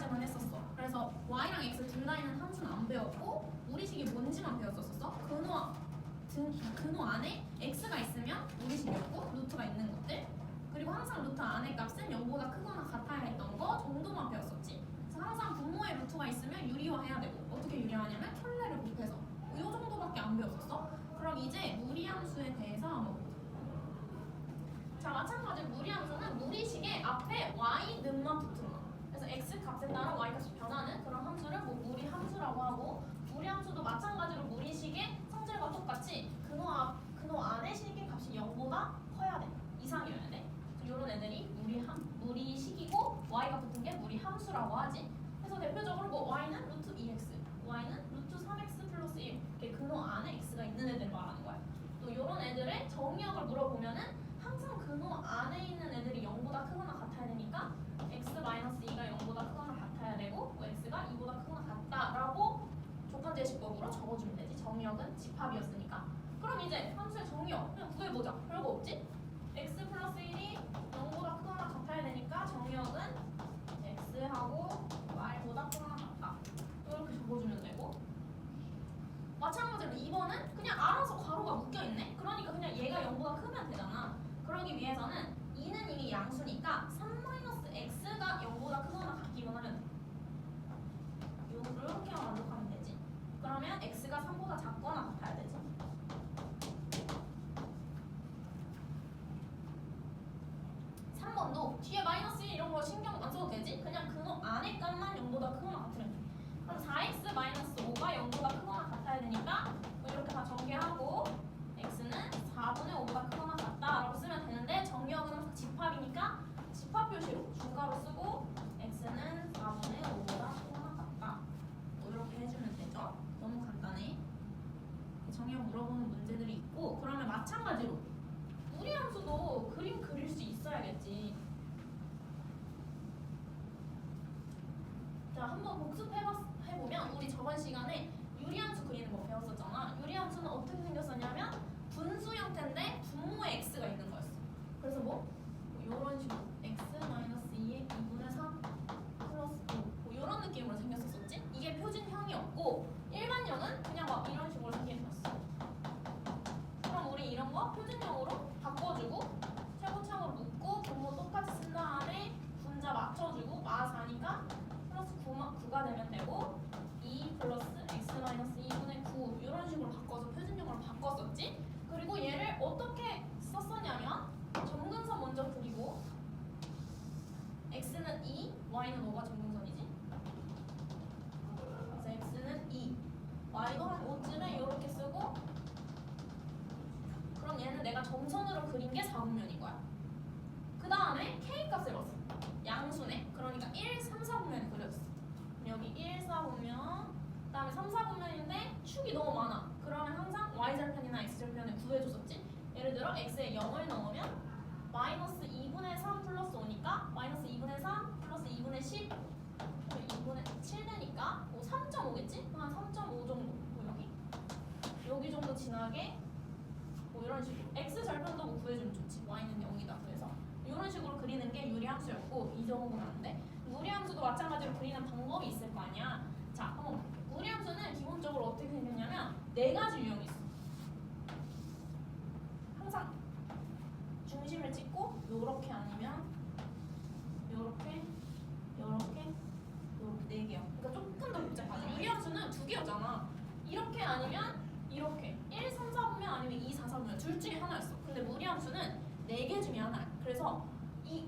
때만 했었어. 그래서 y랑 x 둘 다 있는 함수는 안 배웠고 무리식이 뭔지만 배웠었어. 근호 안에 x가 있으면 무리식이었고 루트가 있는 것들, 그리고 항상 루트 안의 값은 0보다 크거나 같아야 했던 거 정도만 배웠었지. 그래서 항상 분모에 루트가 있으면 유리화해야 되고, 어떻게 유리화하냐면 켤레를 곱해서. 이 정도밖에 안 배웠었어. 그럼 이제 무리함수에 대해서 한번 보자. 자, 마찬가지로 무리함수는 무리식의 앞에 y는만 붙은 거. 그래서 x 값에 따라 y 값이 변하는 그런 함수를 뭐 무리함수라고 하고, 무리함수도 마찬가지로 무리식의 성질과 똑같이 근호 안에 식의 값이 0보다 커야 돼. 이상이어야 돼. 이런 애들이 무리식이고 y가 붙은 게 무리함수라고 하지. 그래서 대표적으로 뭐 y는 루트 2x, y는 루트 3x 플러스 1, 이렇게 근호 안에 x가 있는 애들 말하는 거야. 또 이런 애들의 정의역을 물어보면은 항상 근호 안에 있는 애들이 0보다 크거나 같아야 되니까 x-2가 0보다 크거나 같아야 되고 뭐 x가 2보다 크거나 같다라고 조건제시법으로 적어주면 되지. 정의역은 집합이었으니까. 그럼 이제 함수의 정의역 그냥 구해보자. 별거 없지? x 플러스 1이 0보다 크거나 같아야 되니까 정의역은 x하고 y보다 크거나 같다. 이렇게 적어주면 되고, 마찬가지로 2번은 그냥 알아서 괄호가 묶여있네? 그러니까 그냥 얘가 0보다 크면 되잖아. 그러기 위해서는 2는 이미 양수니까 3-x가 0보다 크거나 같기만 하면 돼. 이렇게만 만족하면 되지. 그러면 x가 3보다 작거나 같아야 되지. 3번도 뒤에 마이너스 1 이런 거 신경 안 써도 되지? 그냥 근호 안에 값만 0보다 크거나 같으면 돼. 그럼 4x-5가 0보다 크거나 같아야 되니까 이렇게 다 전개하고 x는 4분의 5보다 크거나 같다라고 쓰면 되는데, 정의역은 항상 집합이니까 집합 표시로 중괄호 쓰고 x는 4분의 5보다 크거나 같다. 이렇게 해주면 되죠. 너무 간단해. 정의역 물어보는 문제들이 있고, 그러면 마찬가지로 무리함수도 그림 그릴 수 있어야겠지. 자, 한번 복습해보면 우리 저번 시간에 유리함수 그리는 거 배웠었잖아. 유리함수는 어떻게 생겼었냐면 분수 형태인데 분모에 x가 있는 거였어. 그래서 뭐 이런 식으로 x-2의 2분의 3 플러스 5 뭐 이런 느낌으로 생겼었지. 이게 표준형이었고, 일반형은 그냥 막 이런 식으로 생겼었어. 그럼 우리 이런 거 표준형으로 바꿔주고 최고창으로 묶고 분모 똑같이 쓴 다음에 분자 맞춰주고 마4니까 플러스 9가 되면 되고, 2 플러스 x-2분의 9 이런 식으로 바꿔서 표준형으로 바꿨었지. 그리고 얘를 어떻게 썼었냐면 점근선 먼저 그리고 x는 2, y는 5가 점근선이지. 그래서 x는 2, y도 한 5쯤에 이렇게 쓰고, 그럼 얘는 내가 점선으로 그린 게 4분면인 거야. 그 다음에 K값을 넣었어. 양수네. 그러니까 1, 3, 4분면이 그려졌어. 여기 1, 4분면, 그 다음에 3, 4분면인데 축이 너무 많아. 그러면 항상 Y절편이나 X절편을 구해줬었지. 예를 들어 X에 0을 넣으면 마이너스 2분의 3 플러스 5니까 마이너스 2분의 3 플러스 2분의 10 2분의 7 되니까 뭐 3.5겠지? 한 3.5 정도. 뭐 여기 정도 지나게 뭐 이런 식으로 x절편도 뭐 구해주면 좋지. y는 0이다 그래서 이런 식으로 그리는 게 유리함수였고, 이 정도는 안 돼. 무리함수도 마찬가지로 그리는 방법이 있을 거 아니야. 자, 한번 무리함수는 기본적으로 어떻게 생겼냐면 4가지 유형이 있어. 항상 중심을 찍고 요렇게 아니면 요렇게 요렇게 요렇게 4개야. 그러니까 조금 더 복잡하죠. 유리함수는 2개였잖아. 이렇게 아니면 이렇게 1, 3, 4분면 아니면 2, 4, 4분면 둘 중에 하나였어. 근데 무리함수는 4개 중에 하나야. 그래서 이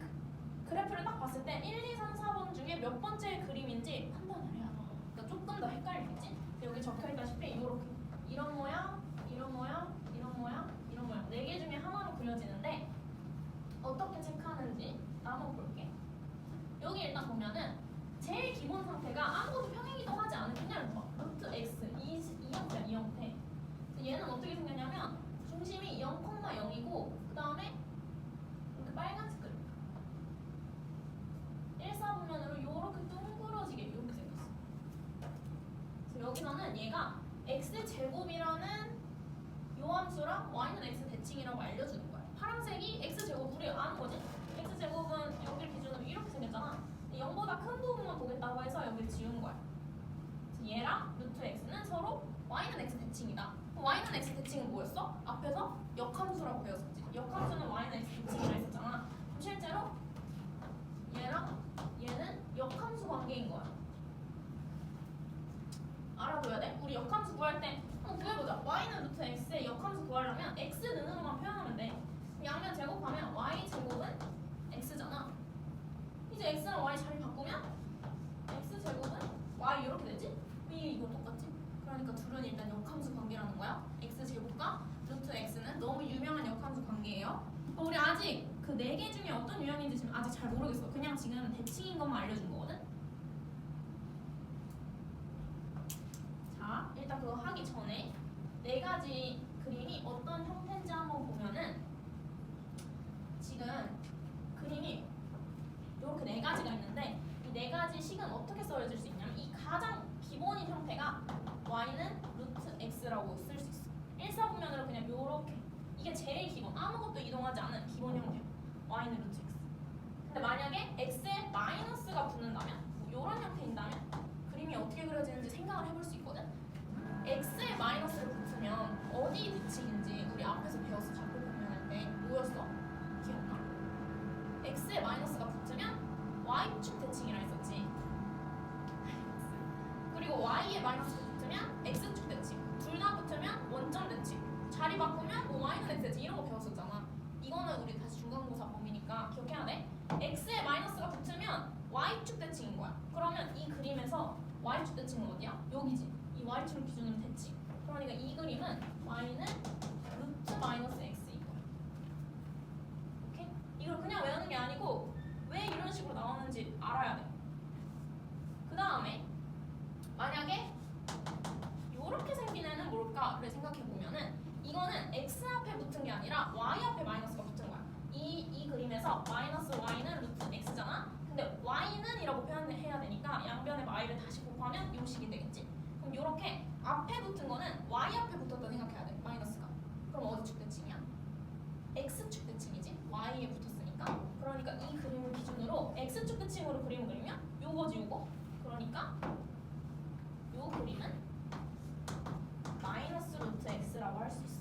그래프를 딱 봤을 때 1, 2, 3, 4번 중에 몇 번째 그림인지 판단을 해야 돼. 그러니까 조금 더 헷갈리겠지? 여기 적혀있다시피 이렇게 이런 모양, 이런 모양, 이런 모양, 이런 모양 4개 중에 하나로 그려지는데 어떻게 체크하는지 나 한번 볼게. 여기 일단 보면은 제일 기본 상태가 아무것도 평행이동 하지 않은 그냥 루트 x 이 형태야. 이 형태. 얘는 어떻게 생겼냐면 중심이 0,0이고 그 다음에 이렇게 빨간색 그림 1, 4분면으로 이렇게 둥그러지게 이렇게 생겼어. 그래서 여기서는 얘가 x제곱이라는 요 함수랑 y는 x 대칭이라고 알려주는 거야. 파란색이 x제곱, 우리 아는 거지? x제곱은 여기를 기준으로 이렇게 생겼잖아. 0보다 큰 부분만 보겠다고 해서 여기 지운 거야. 그래서 얘랑 루트 x는 서로 y는 x 대칭이다. y는 x 대칭은 뭐였어? 앞에서 역함수라고 배웠었지. 역함수는 y는 x 대칭이라 했었잖아. 그럼 실제로 얘랑 얘는 역함수 관계인 거야. 알아둬야 돼? 우리 역함수 구할 때 한번 구해보자. y는 루트 x의 역함수 구하려면 x는으로만 표현하면 돼. 양면 제곱하면 y 제곱은 x잖아. 이제 x랑 y 자리 바꾸면 x 제곱은 y 이렇게 되지? 이거 똑같지? 그러니까 둘은 일단 역함수 관계라는 거야. x 제곱과 루트 x는 너무 유명한 역함수 관계예요. 우리 아직 그 4개 중에 어떤 유형인지 지금 아직 잘 모르겠어. 그냥 지금 대칭인 것만 알려준 거거든. 자, 일단 그거 하기 전에 4가지 그림이 어떤 형태인지 한번 보면은 지금 그림이 이렇게 4가지가 있는데 이 4가지 식은 어떻게 써질 수 있냐면 이 가장 기본인 형태가 y는 루트 x라고 쓸 수 있어. 1사분면으로 그냥 요렇게 이게 제일 기본 아무것도 이동하지 않은 기본 형태 y는 루트 x. 근데 만약에 x에 마이너스가 붙는다면 뭐 요런 형태인다면 그림이 어떻게 그려지는지 생각을 해볼 수 있거든. x에 마이너스를 붙으면 어디 대칭인지 우리 앞에서 배웠어. 좌표 평면할 때 뭐였어? 기억나? x에 마이너스가 붙으면 y축 대칭이라 했었지. 그리고 y에 마이너스가 붙으면 x축 대칭. 둘 다 붙으면 원점 대칭. 자리 바꾸면 뭐 y는 x 대칭 이런 거 배웠었잖아. 이거는 우리 다시 중간고사 범위니까 기억해야 돼. x에 마이너스가 붙으면 y축 대칭인 거야. 그러면 이 그림에서 y축 대칭은 어디야? 여기지. 이 y축을 기준으로 대칭. 그러니까 이 그림은 y는 루트 마이너스 x인 거야. 오케이? 이걸 그냥 외우는 게 아니고 왜 이런 식으로 나오는지 알아야 돼. 그 다음에 만약에 이렇게 생긴 애는 뭘까를 생각해 보면은 이거는 x 앞에 붙은 게 아니라 y 앞에 마이너스가 붙은 거야. 이 그림에서 마이너스 y는 루트 x잖아. 근데 y는 이라고 표현해야 되니까 양변에 y를 다시 곱하면 요 식이 되겠지. 그럼 이렇게 앞에 붙은 거는 y 앞에 붙었다 생각해야 돼. 마이너스가. 그럼 어디 축 대칭이야? x축 대칭이지. y에 붙었으니까. 그러니까 이 그림을 기준으로 x축 대칭으로 그림을 그리면 요거지 요거. 그러니까 요 그림은 마이너스 루트 x라고 할 수 있어.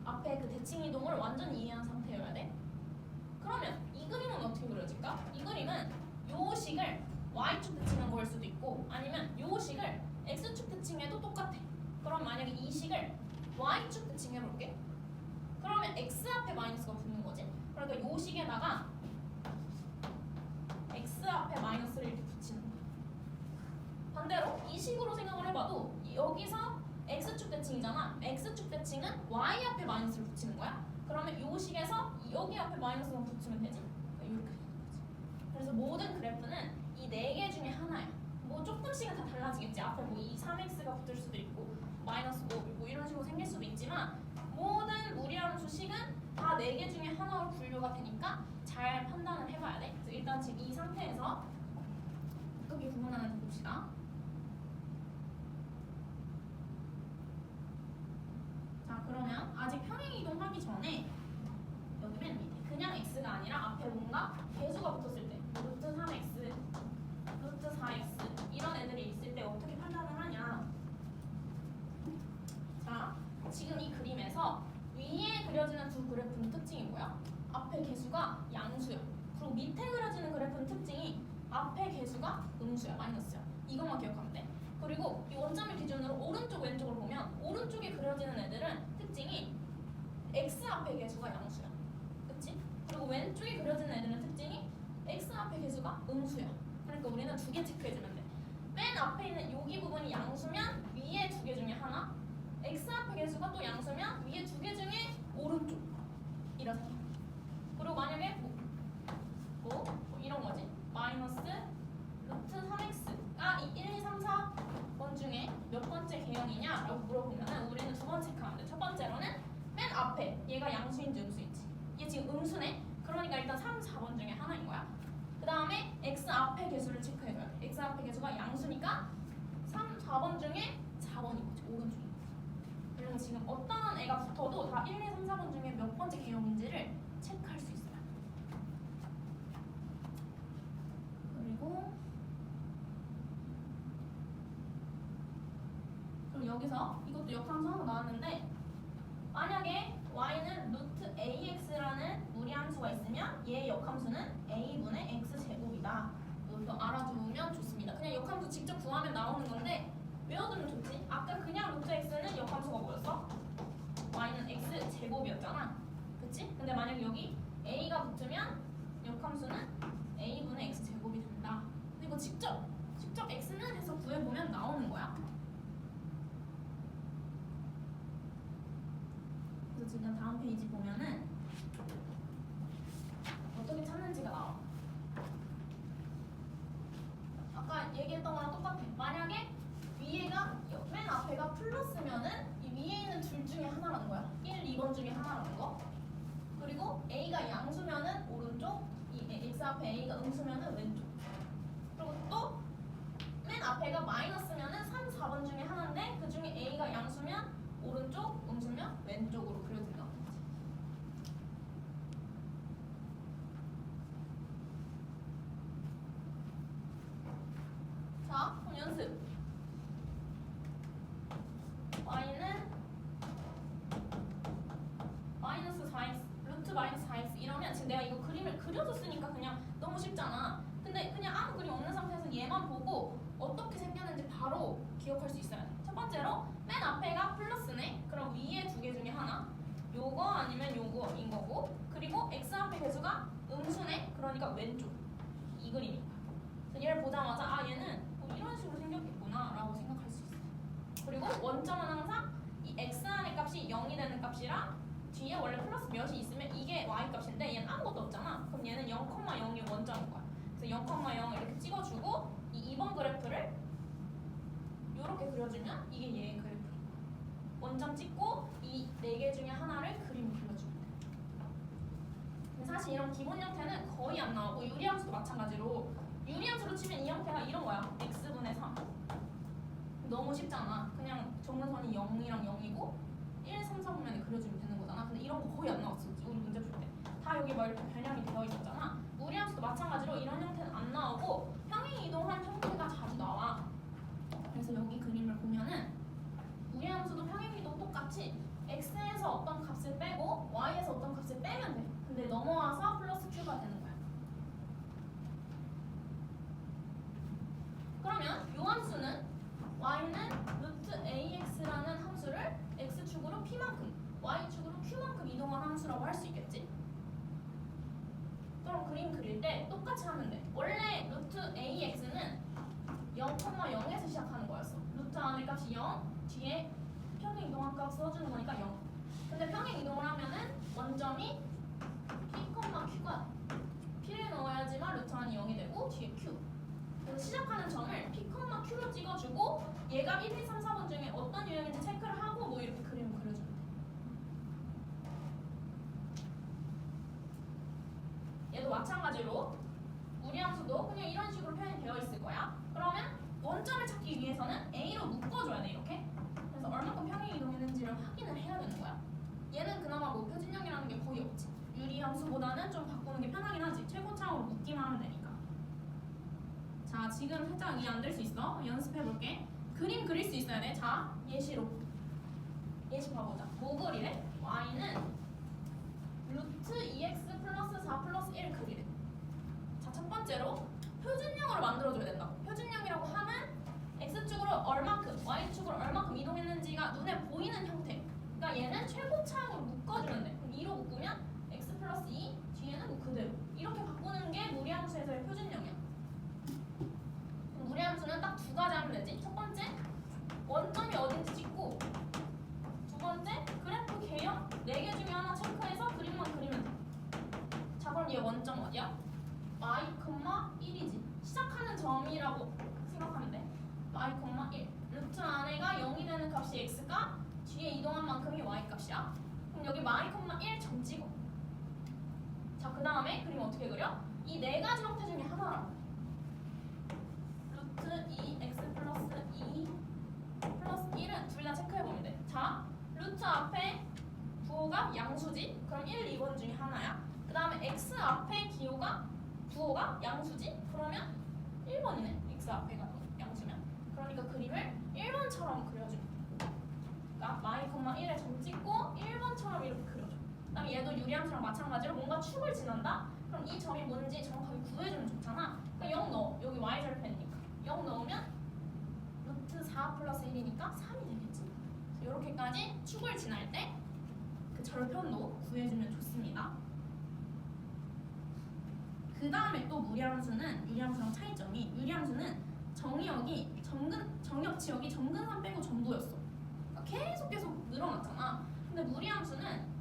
앞에 그 대칭 이동을 완전히 이해한 상태여야 돼. 그러면 이 그림은 어떻게 그려질까? 이 그림은 요 식을 y축 대칭한 거일 수도 있고 아니면 요 식을 x축 대칭해도 똑같아. 그럼 만약에 이 식을 y축 대칭해볼게. 그러면 x 앞에 마이너스가 붙는 거지. 그러니까 요 식에다가 x 앞에 마이너스를 이렇게 붙이는 거야. 반대로 이 식으로 생각을 해봐도 여기서 x축 대칭이잖아. x축 대칭은 y 앞에 마이너스를 붙이는 거야. 그러면 요 식에서 여기 앞에 마이너스만 붙이면 되지. 그러니까 이렇게 되는 거지. 그래서 모든 그래프는 이 4개 중에 하나야. 뭐 조금씩은 다 달라지겠지. 앞에 뭐 2, 3x가 붙을 수도 있고 마이너스 5, 뭐 이런 식으로 생길 수도 있지만 모든 무리함수 식은 다 4개 중에 하나로 분류가 되니까 잘 판단을 해봐야 돼. 그래서 일단 지금 이 상태에서 어떻게 구분하는지 봅시다. 자, 그러면 아직 평행 이동하기 전에 여기 맨 밑에 그냥 x가 아니라 앞에 뭔가 개수가 붙었을 때 루트 3x, 루트 4x 이런 애들이 있을 때 어떻게 판단을 하냐. 자, 지금 이 그림에서 위에 그려지는 두 그래프는 특징이 뭐야? 앞에 개수가 양수야. 그리고 밑에 그려지는 그래프는 특징이 앞에 개수가 음수야, 마이너스야. 이것만 기억하면 돼. 그리고 이 원점을 기준으로 오른쪽 왼쪽을 보면 오른쪽에 그려지는 애들은 특징이 x 앞에 개수가 양수야. 그치? 그리고 왼쪽에 그려지는 애들은 특징이 x 앞에 개수가 음수야. 그러니까 우리는 2개 체크해주면 돼. 맨 앞에 있는 여기 부분이 양수면 위에 2개 중에 하나, x 앞에 개수가 또 양수면 위에 2개 중에 오른쪽 이라 생각. 그리고 만약에 뭐 이런 거지. 마이너스 루트 3x가 이 1, 2, 3, 4번 중에 몇 번째 개형이냐 라고 물어보면 우리는 2번 체크하면 돼. 첫 번째로는 맨 앞에 얘가 양수인지 음수인지. 얘 지금 음수네. 그러니까 일단 3, 4번 중에 하나인 거야. 그 다음에 x 앞에 개수를 체크해줘야 돼. x 앞에 개수가 양수니까 3, 4번 중에 4번인 거지. 오른쪽인 거지. 그래서 지금 어떤 애가 붙어도 다 1, 2, 3, 4번 중에 몇 번째 개형인지를 체크할 수 있어요. 그럼 여기서 이것도 역함수 하나 나왔는데 만약에 y는 루트 ax라는 무리함수가 있으면 얘의 역함수는 a분의 x제곱이다. 이것도 알아두면 좋습니다. 그냥 역함수 직접 구하면 나오는 건데 외워두면 좋지. 아까 그냥 루트 x는 역함수가 뭐였어? y는 x제곱이었잖아. 그치? 근데 만약에 여기 a가 붙으면 역함수는 a분의 x제곱이 된다. 근데 이거 직접 x는 해서 구해보면 나오는 거야. 그래서 지금 다음 페이지 보면은 어떻게 찾는지가 나와. 아까 얘기했던 거랑 똑같아. 만약에 위에가 맨 앞에가 플러스면은 이 위에 있는 둘 중에 하나라는 거야. 1, 2번 중에 하나라는 거. 그리고 a가 양수면은 오른쪽, 이 x 앞에 a가 음수면은 왼쪽. 그리고 또 맨 앞에가 마이너스면은 3, 4번 중에 하나인데 그 중에 a가 양수면 오른쪽, 음수면 왼쪽으로 그려진다. 자, 그럼 연습. y는 마이너스 4x, 루트 마이너스 4x 이러면 지금 내가 이거 그림을 그려줬으니까 그냥 너무 쉽잖아. 근데 그냥 아무 그림 없는 상태에서 얘만 보고 어떻게 생겼는지 바로 기억할 수 있어야 돼. 첫 번째로 맨 앞에가 플러스네. 그럼 위에 두 개 중에 하나. 요거 아니면 요거인 거고. 그리고 x 앞에 개수가 음수네. 그러니까 왼쪽. 이 그림이다. 그래서 얘를 보자마자 아 얘는 뭐 이런 식으로 생겼겠구나 라고 생각할 수 있어. 그리고 원점은 항상 이 x 안의 값이 0이 되는 값이랑 뒤에 원래 플러스 몇이 있으면 이게 y 값인데 얘는 아무것도 없잖아. 그럼 얘는 0,0이 원점인 거야. 그래서 0,0 이렇게 찍어주고 이 2번 그래프를 이렇게 그려주면 이게 얘의 그래프. 원점 찍고 이 네 개 중에 하나를 그림 그려주면 돼. 근데 사실 이런 기본 형태는 거의 안 나오고 유리함수도 마찬가지로 유리함수로 치면 이 형태가 이런 거야. x분의 3. 너무 쉽잖아. 그냥 정근선이 0이랑 0이고 1, 3, 4 보면 그려주면 되는 거잖아. 근데 이런 거 거의 안 나왔었지. 우리 문제 풀 때. 다 여기 막 이렇게 변형이 되어 있었잖아. 무리함수도 마찬가지로 이런 형태는 안 나오고 평행 이동한 형태가 자주 나와. 그래서 여기 그림을 보면은 무리함수도 평행 이동 똑같이 x에서 어떤 값을 빼고 y에서 어떤 값을 빼면 돼. 근데 넘어와서 플러스 q가 되는 거야. 그러면 요 함수는 y는 루트 ax라는 함수를 x축으로 p만큼, y축으로 q만큼 이동한 함수라고 할 수 있겠지? 그럼 그림 그릴 때 똑같이 하면 돼. 원래 루트 ax는 0,0에서 시작하는 거였어. 루트 안의 값이 0, 뒤에 평행 이동한 값 써주는 거니까 0. 근데 평행 이동을 하면은 원점이 p, q가 p를 넣어야지만 루트 안이 0이 되고 뒤에 q. 그래서 시작하는 점을 p, q로 찍어주고 얘가 1, 2, 3, 4번 중에 어떤 유형인지 체크를 하고 뭐 이렇게 그림을 그려주면 돼. 얘도 마찬가지로 무리함수도 그냥 이런 식으로 표현이 되어 있을 거야. 그러면 원점을 찾기 위해서는 a로 묶어줘야 돼 이렇게. 그래서 얼마큼 평행 이동했는지를 확인을 해야 되는 거야. 얘는 그나마 뭐 표준형이라는 게 거의 없지. 유리함수보다는 좀 바꾸는 게 편하긴 하지. 최고차으로 묶기만 하면 되니까. 자, 지금 살짝 이해 안 될 수 있어. 연습해볼게. 그림 그릴 수 있어야 돼. 자, 예시로. 예시 봐보자. 뭐 그리래? y는 루트 2x 플러스 4 플러스 1 그리래. 자, 첫 번째로 표준형으로 만들어줘야 된다고. 표준형이라고 하면 x축으로 얼마큼, y축으로 얼마큼 이동했는지가 눈에 보이는 형태. 그러니까 얘는 최고차항으로 묶어주면 돼. 그럼 2로 묶으면 x 플러스 2, 뒤에는 뭐 그대로. 이렇게 바꾸는 게 무리함수에서의 표준형이야. 무리함수는 딱 두 가지 하면 되지. 첫 번째, 원점이 어딘지 찍고 두 번째, 그래프 개형 4개 중에 하나 체크해서 그림만 그리면 돼. 자, 그럼 얘 원점 어디야? y, 1이지. 시작하는 점이라고 생각하면 돼. y, 1. 루트 안에가 0이 되는 값이 x가 뒤에 이동한 만큼이 y 값이야. 그럼 여기 y, 1점 찍어. 자, 그 다음에 그림 어떻게 그려? 이 네 가지 형태 중에 하나라고. 루트 2x 플러스 2 플러스 1은 둘 다 체크해보면 돼. 자, 루트 앞에 부호가 양수지? 그럼 1, 2번 중에 하나야. 그 다음에 x 앞에 부호가 양수지? 그러면 1번이네. x 앞에가 양수면. 그러니까 그림을 1번처럼 그려주면 돼. 그다음에 얘도 유리함수랑 마찬가지로 뭔가 축을 지난다? 그럼 이 점이 뭔지 정확하게 구해주면 좋잖아. 그러니까 0 넣어. 여기 y절편이니까 0 넣으면 루트 4 플러스 1이니까 3이 되겠지. 이렇게까지 축을 지날 때 그 절편도 구해주면 좋습니다. 그 다음에 또 무리함수는 유리함수랑 차이점이, 유리함수는 정역 지역이 정근산 빼고 전부였어. 그러니까 계속 늘어났잖아. 근데 무리함수는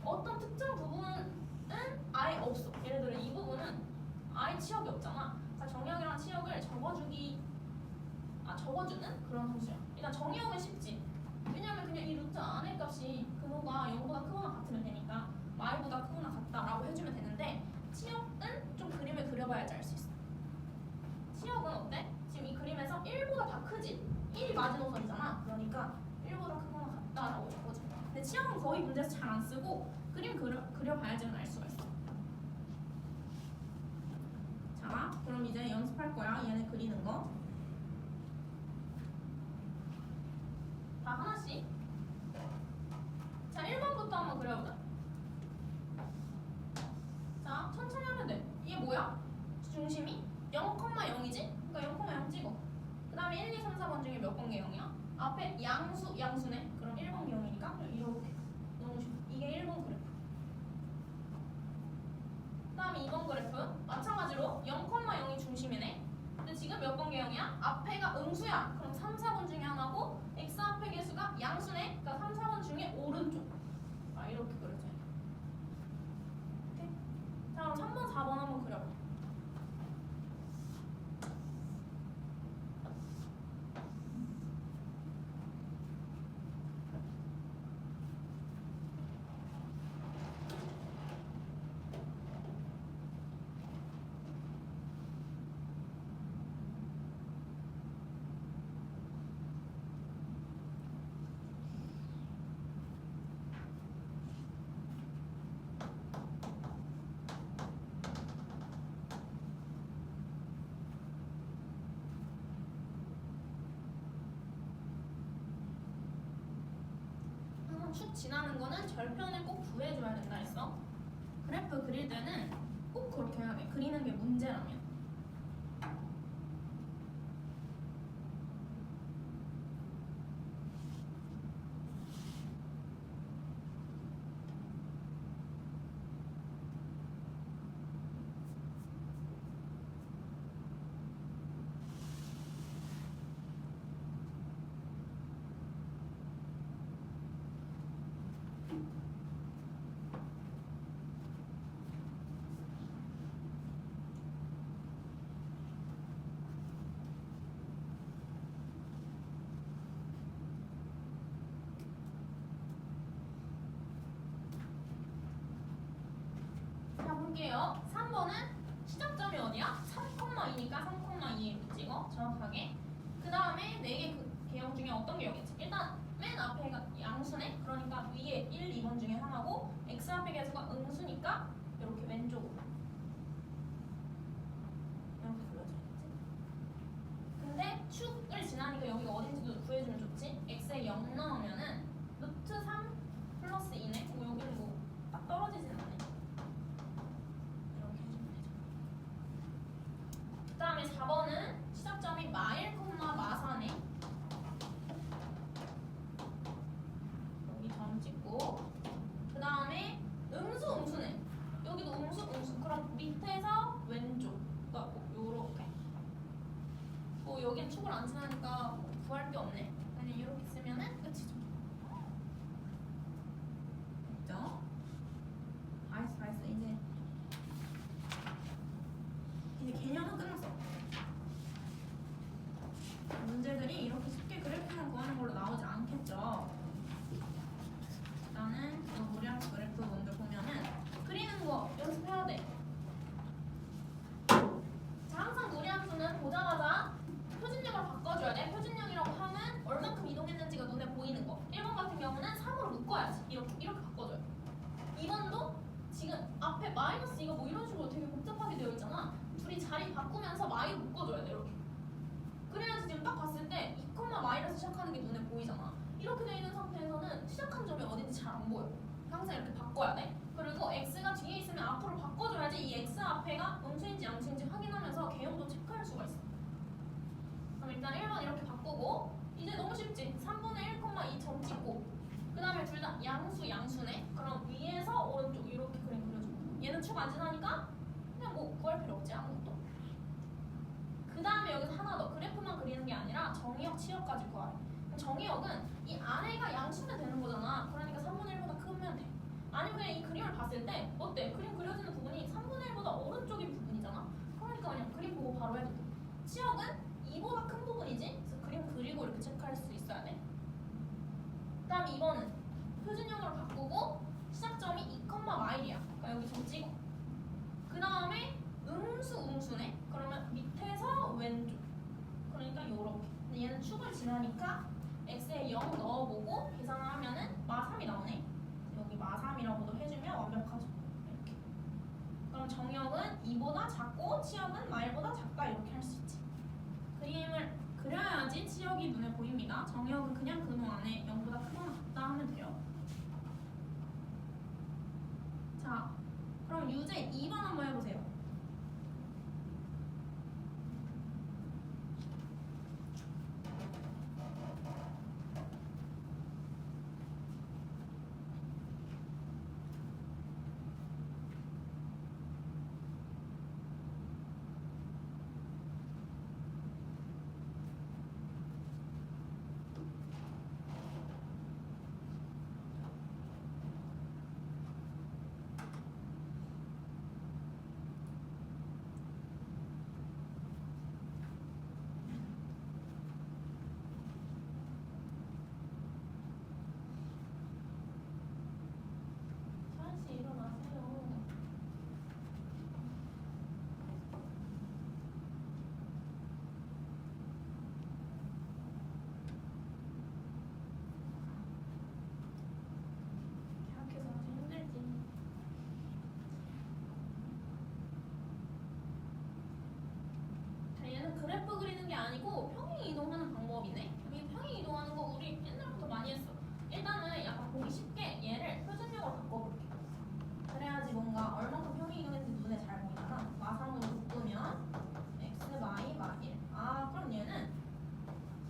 어떤 특정 부분은 아예 없어. 예를 들어 이 부분은 아예 치역이 없잖아. 그러니까 정역이랑 치역을 적어주는 그런 함수야. 일단 정역은 쉽지. 왜냐면 그냥 이 루트 안의 값이 근호가 0보다 크거나 같으면 되니까 y보다 크거나 같다라고 해주면 되는데, 치역은 좀 그림을 그려봐야지 알 수 있어. 치역은 어때? 지금 이 그림에서 1보다 다 크지? 1이 마지노선이잖아. 그러니까 1보다 크거나 같다라고 적어준 거야. 근데 치역은 거의 문제에서 잘 안 쓰고 그림 그려봐야지만 알 수가 있어. 자, 그럼 이제 연습할 거야. 얘네 그리는 거. 다 하나씩. 자, 1번부터 한번 그려보자. 자, 천천히 하면 돼. 이게 뭐야? 중심이 0,0이지? 그러니까 0,0 찍어. 그 다음에 1, 2, 3, 4번 중에 몇 번개 0이야? 앞에 양수네. 그럼 1번개 0이니까 이렇게. 너무 쉽. 이게 1번 그래프. 그 다음에 2번 그래프. 마찬가지로 0,0이 중심이네. 근데 지금 몇 번개 0이야? 앞에가 음수야. 그럼 3, 4번 중에 하나고 x 앞의 개수가 양수네. 그러니까 3, 4번 중에 오른쪽. 이렇게 그려줘야 돼. 오케이? 자, 그럼 3번, 4번 한번 그려봐. 축 지나는 거는 절편을 꼭 구해줘야 된다 했어. 그래프 그릴 때는 꼭 그렇게 해야 돼. 그리는 게 문제라면. 볼게요. 3번은 시작점이 어디야? 3,2니까 3,2 이렇게 찍어. 정확하게. 그 다음에 4개 개형 중에 어떤 개형이지? 일단 맨 앞에가 양수네. 그러니까 위에 1, 2번 중에 하나고 x 앞의 개수가 음수니까 이렇게 왼쪽으로 이렇게 그려줘야겠지. 근데 축을 지나니까 여기가 어딘지도 구해주면 좋지. x에 0 넣으면은 루트 3 플러스 2네. 여기는 뭐 딱 떨어지진 않네. 그 다음에 4번은 시작점이 마1, 마4네. 여기 점 찍고 그 다음에 음수네. 여기도 음수. 그럼 밑에서 왼쪽. 그러니까 요렇게. 여긴 축을 안 지나니까 구할 게 없네. 그냥 이렇게 쓰면은 끝이죠. 됐죠? 알았어. 이제 개념은 끝났어. 문제들이 이렇게 쉽게 그래프만 구하는 걸로 나오지 않겠죠. 일단은 이 무리함수 그래프 먼저 보면은 그리는 거 연습해야 돼. 자, 항상 무리함수는 보자마자 표준형을 바꿔줘야 돼. 표준형이라고 하면 얼만큼 이동했는지가 눈에 보이는 거. 1번 같은 경우는 3으로 묶어야지. 이렇게 바꿔줘요. 2번도 지금 앞에 마이너스 이거 뭐 이런 식으로 되게 복잡하게 되어 있잖아. 둘이 자리 바꾸면서 마이로 묶어줘야 돼. 이렇게. 그래야지 지금 딱 봤을 때 2, 마이너스 시작하는 게 눈에 보이잖아. 이렇게 되어 있는 상태에서는 시작한 점이 어딘지 잘 안 보여. 항상 이렇게 바꿔야 돼. 그리고 x가 뒤에 있으면 앞으로 바꿔줘야지 이 x 앞에가 음수인지 양수인지 확인하면서 개형도 체크할 수가 있어. 그럼 일단 1번 이렇게 바꾸고 이제 너무 쉽지? 3분의 1,2점 찍고 그 다음에 둘 다 양수네. 그럼 위에서 오른쪽 이렇게 그림 그려주고 얘는 축 안 지나니까 그냥 뭐 구할 필요 없지 아무것도. 그 다음에 여기서 하나 더 그래프만 그리는 게 아니라 정의역, 치역까지 구하래. 그럼 정의역은 이 안에가 양수면 되는 거잖아. 그러니까 3분의 1보다 크면 돼. 아니면 그냥 이 그림을 봤을 때 어때? 그림 그려지는 부분이 3분의 1보다 오른쪽인 부분이잖아. 그러니까 그냥 그림 보고 바로 해도 돼. 치역은 2보다 큰 부분이지? 그래서 그림 그리고 이렇게 체크할 수 있어야 돼. 그 다음에 2번은 표준형으로 바꾸고 시작점이 2,y이야. 그러니까 여기 점 찍어. 그 다음에 음수네. 그러면 밑에서 왼쪽. 그러니까 요렇게. 근데 얘는 축을 지나니까 x에 0 넣어보고 계산을 하면은 마3이 나오네. 여기 마3이라고도 해주면 완벽하죠. 이렇게. 그럼 정역은 2보다 작고 치역은 마1보다 작다 이렇게 할 수 있지. 그림을 그려야지 치역이 눈에 보입니다. 정역은 그냥 근호 안에 0보다 크거나 같다 하면 돼요. 자, 그럼 유제 2번 한번 해보세요. 사연씨 일어나세요. 계약해서 아주 힘들지. 자, 얘는 그래프 그리는 게 아니고 평행 이동하는 방법이네. 이 평행 이동하는 거 우리 옛날부터 많이 했어. 일단은 약간 보기 쉽게 얘를 표준형으로 바꿔볼게. 그래야지 뭔가 얼만큼 평행 이동했는지 눈에 잘 보이잖아. 마3으로 묶으면 x, y, 마1. 아, 그럼 얘는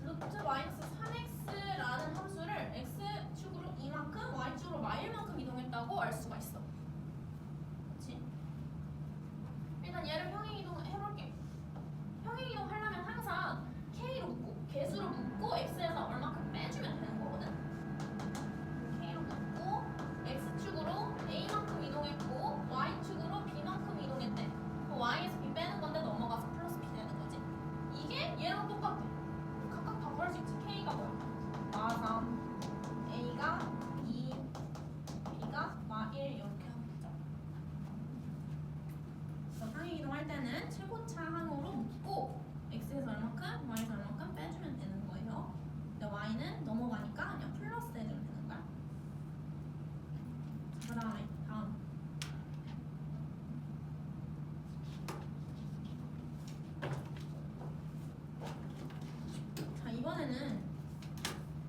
루트 마이너스 3x라는 함수를 x축으로 이만큼, y축으로 마1만큼 이동했다고 알 수가 있어. 그치? 일단 얘를 평행 이동 해볼게. 평행 이동 하려면 항상 k로 묶고 개수로 묶고 x에서 얼마큼 빼주면 되는 거거든. k로 묶고 x축으로 a만큼 이동했고 y축으로 b만큼 이동했대. 그럼 y에서 b 빼는 건데 넘어가서 플러스 b 되는 거지. 이게 얘랑 똑같아. 각각 다 구할 수 있지. k가 뭐야? 마3, a가 2, b가 마1 이렇게 하면 되죠. 그래서 평행 이동할 때는 최고차 항으로 묶고 x에서 얼마큼, y에서 얼마큼 빼주면 되는 거예요. 근데 y는 넘어가니까 그냥 플러스 해주면 되는 거야. 그 다음에 다음. 자, 이번에는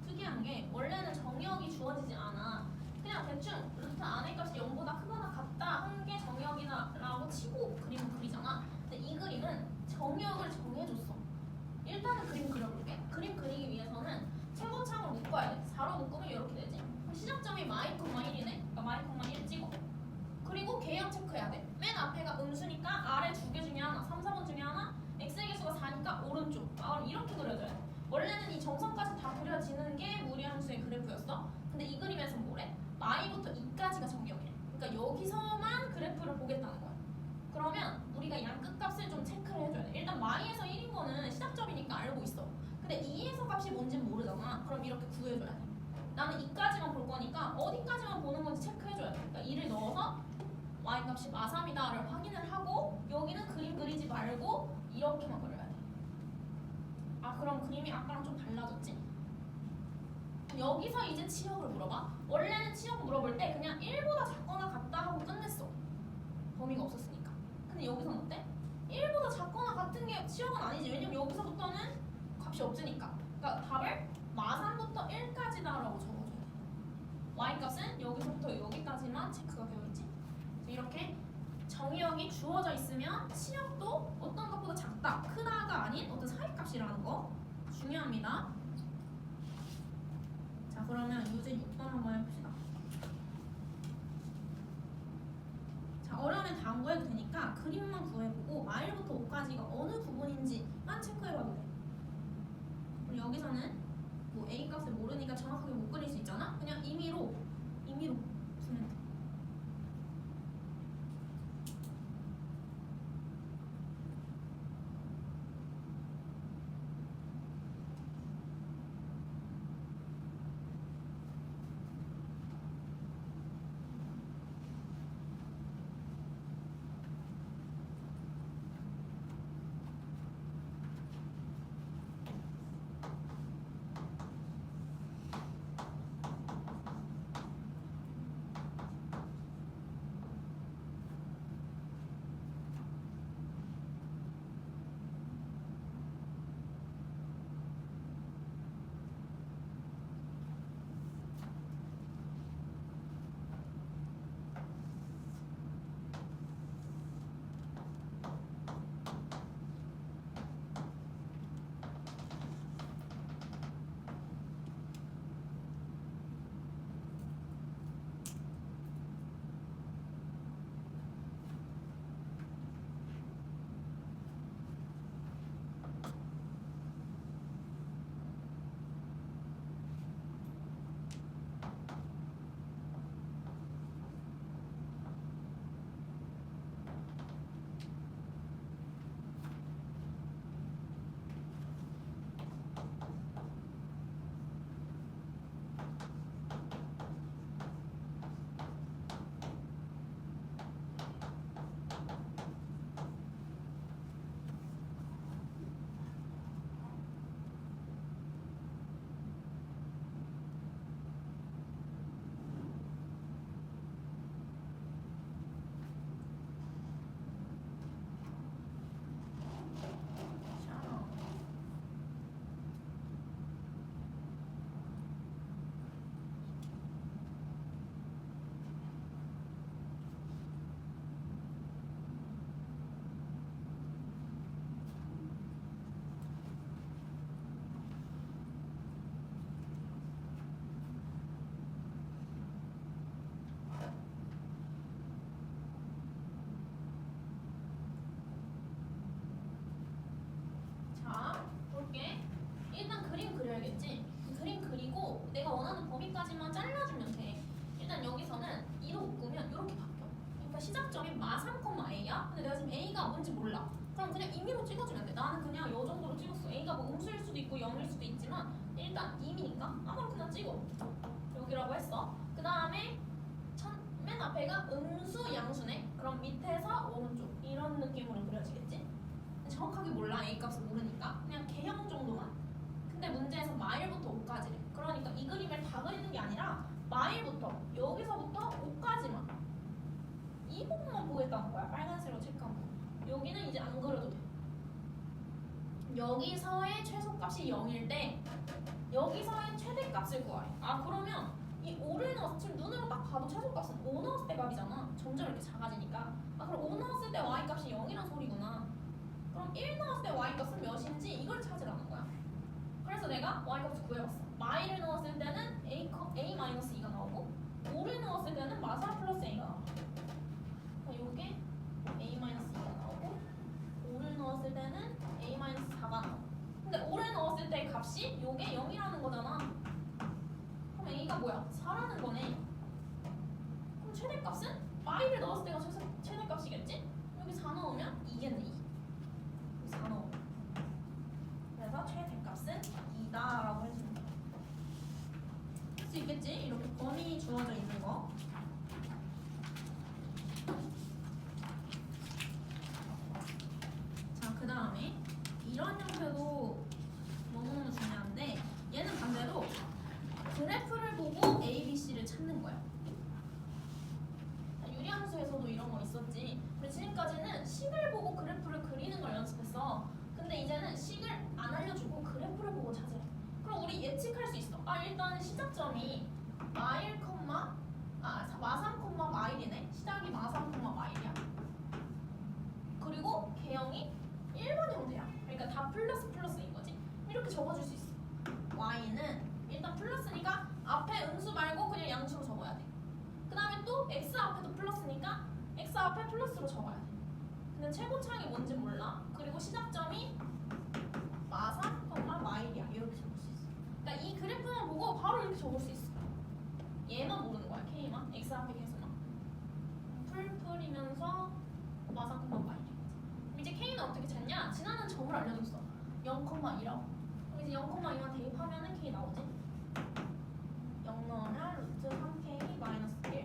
특이한 게 원래는 정역이 주어지지 않아. 그냥 대충 루트 안의 값이 0보다 크거나 같다 한 게 정역이라고 치고 그림을 그리잖아. 근데 이 그림은 정역을 정해줬어. 일단은 그림 그려볼게. 그림 그리기 위해서는 최고창을 묶어야 돼. 4로 묶으면 이렇게 되지. 그럼 시작점이 마이,1이네. 그러니까 마이,1 찍어. 그리고 개형 체크해야 돼. 맨 앞에가 음수니까 아래 두 개 중에 하나, 3, 4번 중에 하나. x의 개수가 4니까 오른쪽. 아, 그럼 이렇게 그려줘야 돼. 원래는 이 정선까지 다 그려지는 게 무리함수의 그래프였어. 근데 이 그림에서 뭐래? 마이부터 2까지가 정역이래. 그러니까 여기서만 그래프를 보겠다는 거야. 그러면 우리가 양 끝값을 좀 체크를 해줘야 돼. 일단 마이에서 1인 거는 시작점이니까 알고 있어. 근데 2에서 값이 뭔지는 모르잖아. 그럼 이렇게 구해줘야 돼. 나는 2까지만 볼 거니까 어디까지만 보는 건지 체크해줘야 돼. 그러니까 2를 넣어서 y 값이 마3이다를 확인을 하고 여기는 그림 그리지 말고 이렇게만 그려야 돼. 아, 그럼 그림이 아까랑 좀 달라졌지? 여기서 이제 치역을 물어봐. 원래는 치역 물어볼 때 그냥 1보다 작거나 같다 하고 끝냈어. 범위가 없었으니까. 근데 여기서는 어때? 1보다 작거나 같은 게 치역은 아니지. 왜냐면 여기서부터는 값이 없으니까. 그러니까 답을 마3부터 1까지다라고 적어줘야 돼. y 값은 여기서부터 여기까지만 체크가 되어 있지. 이렇게 정의역이 주어져 있으면 치역도 어떤 것보다 작다, 크다가 아닌 어떤 사이값이라는 거 중요합니다. 자, 그러면 유제 6번 한번 해봅시다. 자, 어려우면 다 안 구해도 되니까 그림만 구해보고 마일부터 5까지가 어느 부분인지만 체크해봐도 돼. 그리고 여기서는 뭐 a 값을 모르니까 정확하게 못 그릴 수 있잖아. 그냥 임의로 두면 돼. 내가 원하는 범위까지만 잘라주면 돼. 일단 여기서는 2로 묶으면 이렇게 바뀌어. 그러니까 시작점이 마 3,a야. 근데 내가 지금 a가 뭔지 몰라. 그럼 그냥 임의로 찍어주면 돼. 나는 그냥 이 정도로 찍었어. a가 뭐 음수일 수도 있고 0일 수도 있지만 일단 임의니까 아무렇게나 찍어. 여기라고 했어. 그 다음에 맨 앞에가 음수 양수네. 그럼 밑에서 오른쪽 이런 느낌으로 그려지겠지? 정확하게 몰라. a 값을 모르니까 그냥 개형 정도만. 근데 문제에서 마일부터 5까지래. 그러니까 이 그림을 다 그리는 게 아니라 마일부터 여기서부터 5까지만 이 부분만 보겠다는 거야. 빨간색으로 체크한 거. 여기는 이제 안 그려도 돼. 여기서의 최소값이 0일 때 여기서의 최대값을 구하래. 아, 그러면 이 5를 넣었을 때 지금 눈으로 딱 봐도 최소값은 5 넣었을 때 값이잖아. 점점 이렇게 작아지니까. 아, 그럼 5 넣었을 때 y값이 0이란 소리구나. 그럼 1 넣었을 때 y값은 몇인지 이걸 찾으라는 거야. 그래서 내가 y값을 구해봤어. 마이를 넣었을 때는 a-2가 나오고 5를 넣었을 때는 마4 플러스 a가 나와. 요게 a-2가 나오고 5를 넣었을 때는 a-4가 나와. 근데 5를 넣었을 때 값이 요게 0이라는 거잖아. 그럼 a가 뭐야? 4라는 거네. 그럼 최대값은 마이를 넣었을 때가 최대값이겠지? 여기 4 넣으면 2겠네. 2. 4 넣으면. 그래서 최대값은 2다라고 해주면 돼. 할 수 있겠지? 이렇게 범위 주어져 있는 거. 자, 그 다음에 이런 형태도 너무너무 중요한데 얘는 반대로 그래프를 보고 A, B, C를 찾는 거야. 유리함수에서도 이런 거 있었지. 우리 지금까지는 식을 보고 그래프를 그리는 걸 연습했어. 근데 이제는 식을 안 알려주고 그래프를 보고 찾으래. 그럼 우리 예측할 수 있어. 아, 일단 시작점이 마일, 마3, 마일이네. 시작이 마3, 마일이야. 그리고 개형이 1번 형태야. 그러니까 다 플러스인 거지. 이렇게 적어줄 수 있어. y는 일단 플러스니까 앞에 음수 말고 그냥 양수로 적어야 돼. 그 다음에 또 x 앞에도 플러스니까 x 앞에 플러스로 적어야 돼. 근데 최고차항이 뭔지 몰라. 그리고 시작점이 마3, 마일이야. 이렇게 적을 수 있어. 그러니까 이 그래프만 보고 바로 이렇게 적을 수 있어. 얘만 모르는 거야. k만. x 앞에 계수만. 풀풀이면서 마3, 마일이야. 이제 k는 어떻게 찾냐? 지나는 점을 알려줬어. 0,1하고. 이제 0,2만 대입하면은 k 나오지? 0 넣으면 루트 3k 마이너스 1.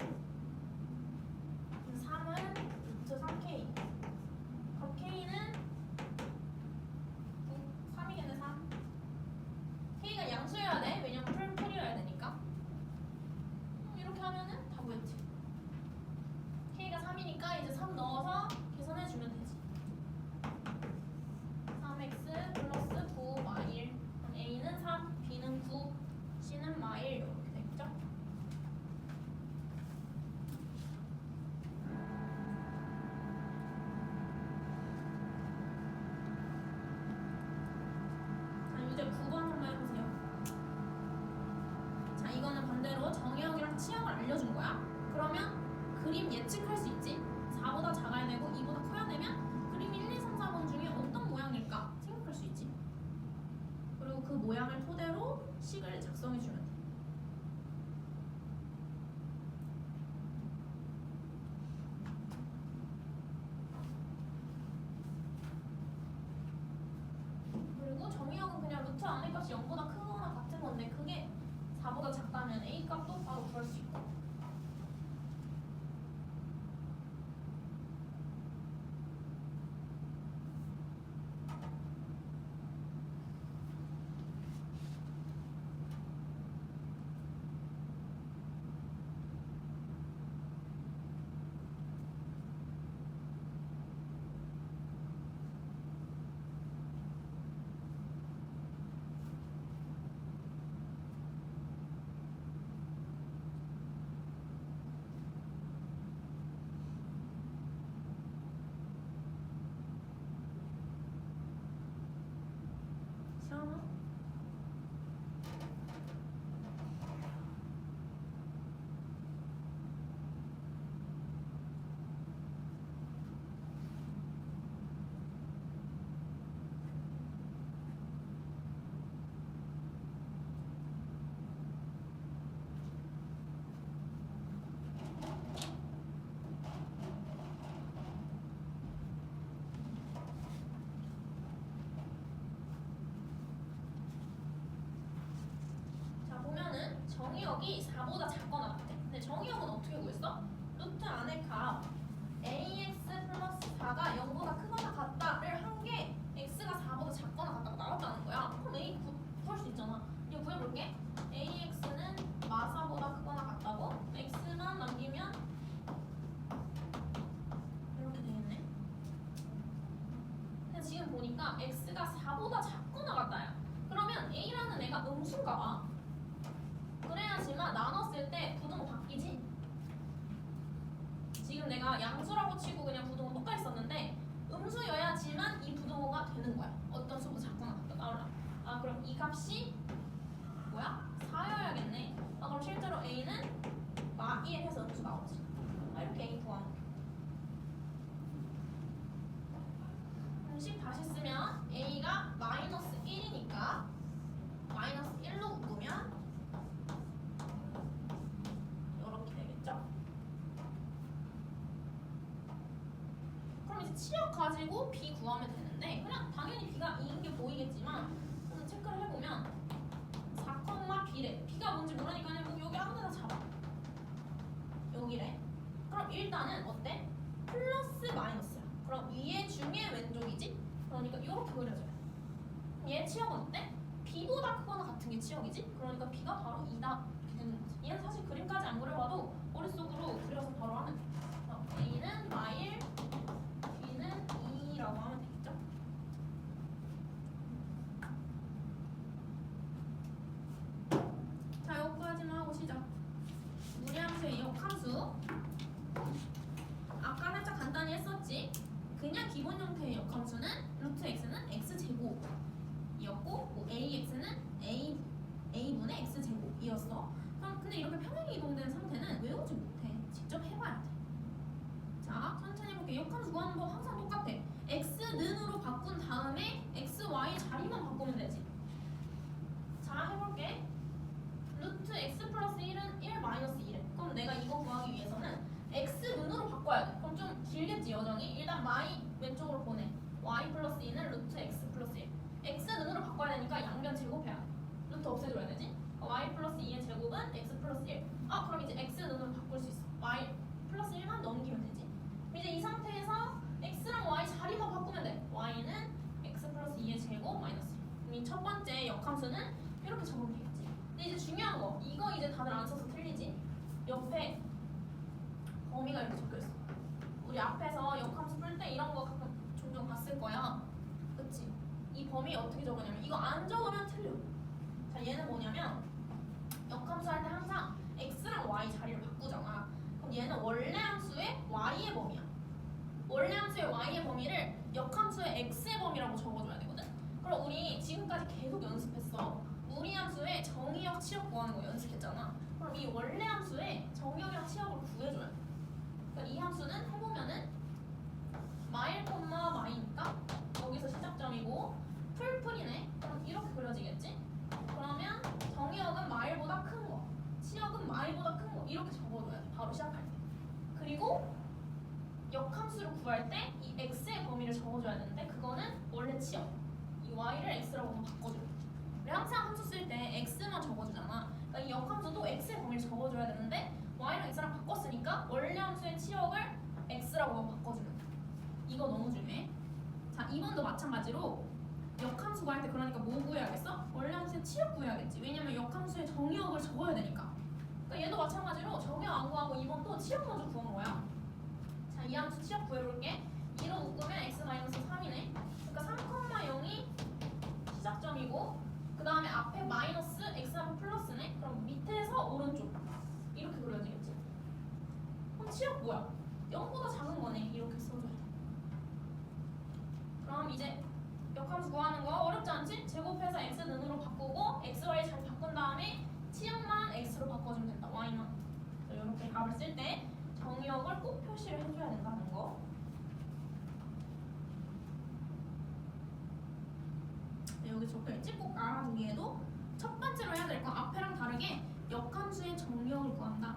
3은 루트 3k. 그럼 k는 3이겠네. 3. k가 양수여야 돼. 왜냐면 풀이어야 되니까. 이렇게 하면은 다 구했지. k가 3이니까 이제 3 넣어서 계산해주면 되지. 3x 플러스 9 마일. 그럼 a는 3, b는 9, c는 마일. 이렇게 되겠죠? 자, 유제 9번 한번 해보세요. 자, 이거는 반대로 정의형이랑 치형을 알려준 거야. 그러면 그림 예측할 수 있지? 4보다 작아야 되고 2보다 커야 되면 그림 1, 2, 3, 4번 중에 어떤 모양일까 생각할 수 있지. 그리고 그 모양을 토대로 식을 작성해 주면 돼. 그리고 정의형은 그냥 루트 안의 값이 0보다 크거나 같은 건데 그게 4보다 작다면 a 값도 바로 구할 수 있고. 시원하? 자, 보면은 정의역이 4보다 작거나 같아. 근데 정의역은 어떻게 구했어? 루트 안의 값 ax 플러스 4가 0보다 크거나 같다를 한 게 x가 4보다 작거나 같다고 나왔다는 거야. 그럼 a 구할 수 있잖아. 이거 구해볼게. ax는 마4보다 크거나 같다고 x만 남기면 이렇게 되겠네. 근데 지금 보니까 x가 4보다 작거나 같다야. 그러면 a라는 애가 음수인가 봐. 그래야지만 나눴을 때 부등호 바뀌지. 지금 내가 양수라고 치고 그냥 부등호 똑같이 썼는데 음수여야지만 이 부등호가 되는 거야. 어떤 수보다 작거나 같다 나오라. 아, 그럼 이 값이 뭐야? 4여야겠네. 아, 그럼 실제로 a는 마1 해서 음수 나오지. 아, 이렇게 a 구하면 돼. 식 다시 쓰면 a가 마이너스 1이니까 마이너스 1로 묶으면 이렇게 되겠죠? 그럼 이제 치역 가지고 b 구하면 되는데 그냥 당연히 b가 2인 게 보이겠지만 체크를 해보면 4, b래. b가 뭔지 모르니까 그냥 뭐 여기 아무 데나 잡아. 여기래. 그럼 일단은 어때? 플러스 마이너스야. 그럼 위에 중에 왼쪽이지? 그러니까 이렇게 그려줘요. 얘 치역은 어때? b보다 크거나 같은 게 치역이지? 그러니까 b가 바로 2다 이렇게 되는 거지. 얘는 사실 그림까지 안 그려봐도 머릿속으로 그려서 바로 하면 돼. a는 마일, b는 2라고 하면 되겠죠? 자, 여기까지만 하고 시작. 무리한 x의 역함수는 루트 x는 x제곱이었고 뭐 ax는 a분의 x제곱이었어. 그럼 근데 이렇게 평행이 이동된 상태는 외우지 못해. 직접 해봐야 돼. 자, 천천히 해볼게. 역함수 구하는 법 항상 똑같아. x는으로 바꾼 다음에 x, y 자리만 바꾸면 되지. 자, 해볼게. 루트 x 플러스 1은 1 마이너스 2래. 그럼 내가 이거 구하기 위해서는 x는으로 바꿔야 돼. 그럼 좀 길겠지 여정이. 일단 y 왼쪽으로 보내. y 플러스 2는 루트 x 플러스 1. x는으로 바꿔야 되니까 양변 제곱해야 돼. 루트 없애줘야 되지. y 플러스 2의 제곱은 x 플러스 1. 아, 그럼 이제 x는으로 바꿀 수 있어. y 플러스 1만 넘기면 되지. 이제 이 상태에서 x랑 y 자리만 바꾸면 돼. y는 x 플러스 2의 제곱 마이너스 1. 그럼 이 첫 번째 역함수는 이렇게 적으면 되겠지. 근데 이제 중요한 거, 이거 이제 다들 안 써서 틀리지? 옆에 범위가 이렇게 적혀있어. 우리 앞에서 역함수 풀 때 이런 거 가끔 종종 봤을 거야. 그치? 이 범위 어떻게 적으냐면 이거 안 적으면 틀려. 자, 얘는 뭐냐면 역함수 할 때 항상 x랑 y 자리를 바꾸잖아. 그럼 얘는 원래 함수의 y의 범위야. 원래 함수의 y의 범위를 역함수의 x의 범위라고 적어줘야 되거든. 그럼 우리 지금까지 계속 연습했어. 무리 함수의 정의역 치역 구하는 거 연습했잖아. 그럼 이 원래 함수의 정의역이랑 치역을 구해줘야 돼. 그러니까 이 함수는 해보면은 마일 콤마 마이니까 여기서 시작점이고 풀풀이네. 그럼 이렇게 그려지겠지? 그러면 정의역은 마일보다 큰 거, 치역은 마일보다 큰 거 이렇게 적어줘야 돼. 바로 시작할 때. 그리고 역함수를 구할 때 이 x의 범위를 적어줘야 되는데 그거는 원래 치역. 이 y를 x라고 한번 바꿔줘. 우리 항상 함수 쓸 때 x만 적어주잖아. 그러니까 이 역함수도 x의 범위를 적어줘야 되는데 y랑 x랑 바꿨으니까 원래 함수의 치역을 x라고 바꿔주는 거야. 이거 너무 중요해. 자, 2번도 마찬가지로 역함수 구할 때 그러니까 뭐 구해야겠어? 원래 함수의 치역 구해야겠지. 왜냐면 역함수의 정의역을 적어야 되니까. 그러니까 얘도 마찬가지로 정의역 안 구하고 2번 또 치역 먼저 구한 거야. 자, 이 함수 치역 구해볼게. 2로 묶으면 x-3이네. 그러니까 3,0이 시작점이고 그 다음에 앞에 마이너스 x하고 플러스네. 그럼 밑에서 오른쪽 이렇게 그려지겠지. 그럼 치역 뭐야? 0보다 작은 거네. 이렇게 써줘야 돼. 그럼 이제 역함수 구하는 거 어렵지 않지? 제곱해서 x는으로 바꾸고 x, y 잘 바꾼 다음에 치역만 x로 바꿔주면 된다. y만. 이렇게 답을 쓸 때 정의역을 꼭 표시를 해줘야 된다는 거. 여기 적혀있지? 꼭 알아두기에도 첫 번째로 해야 될 건 앞에랑 다르게 역함수의 정의역을 구한다.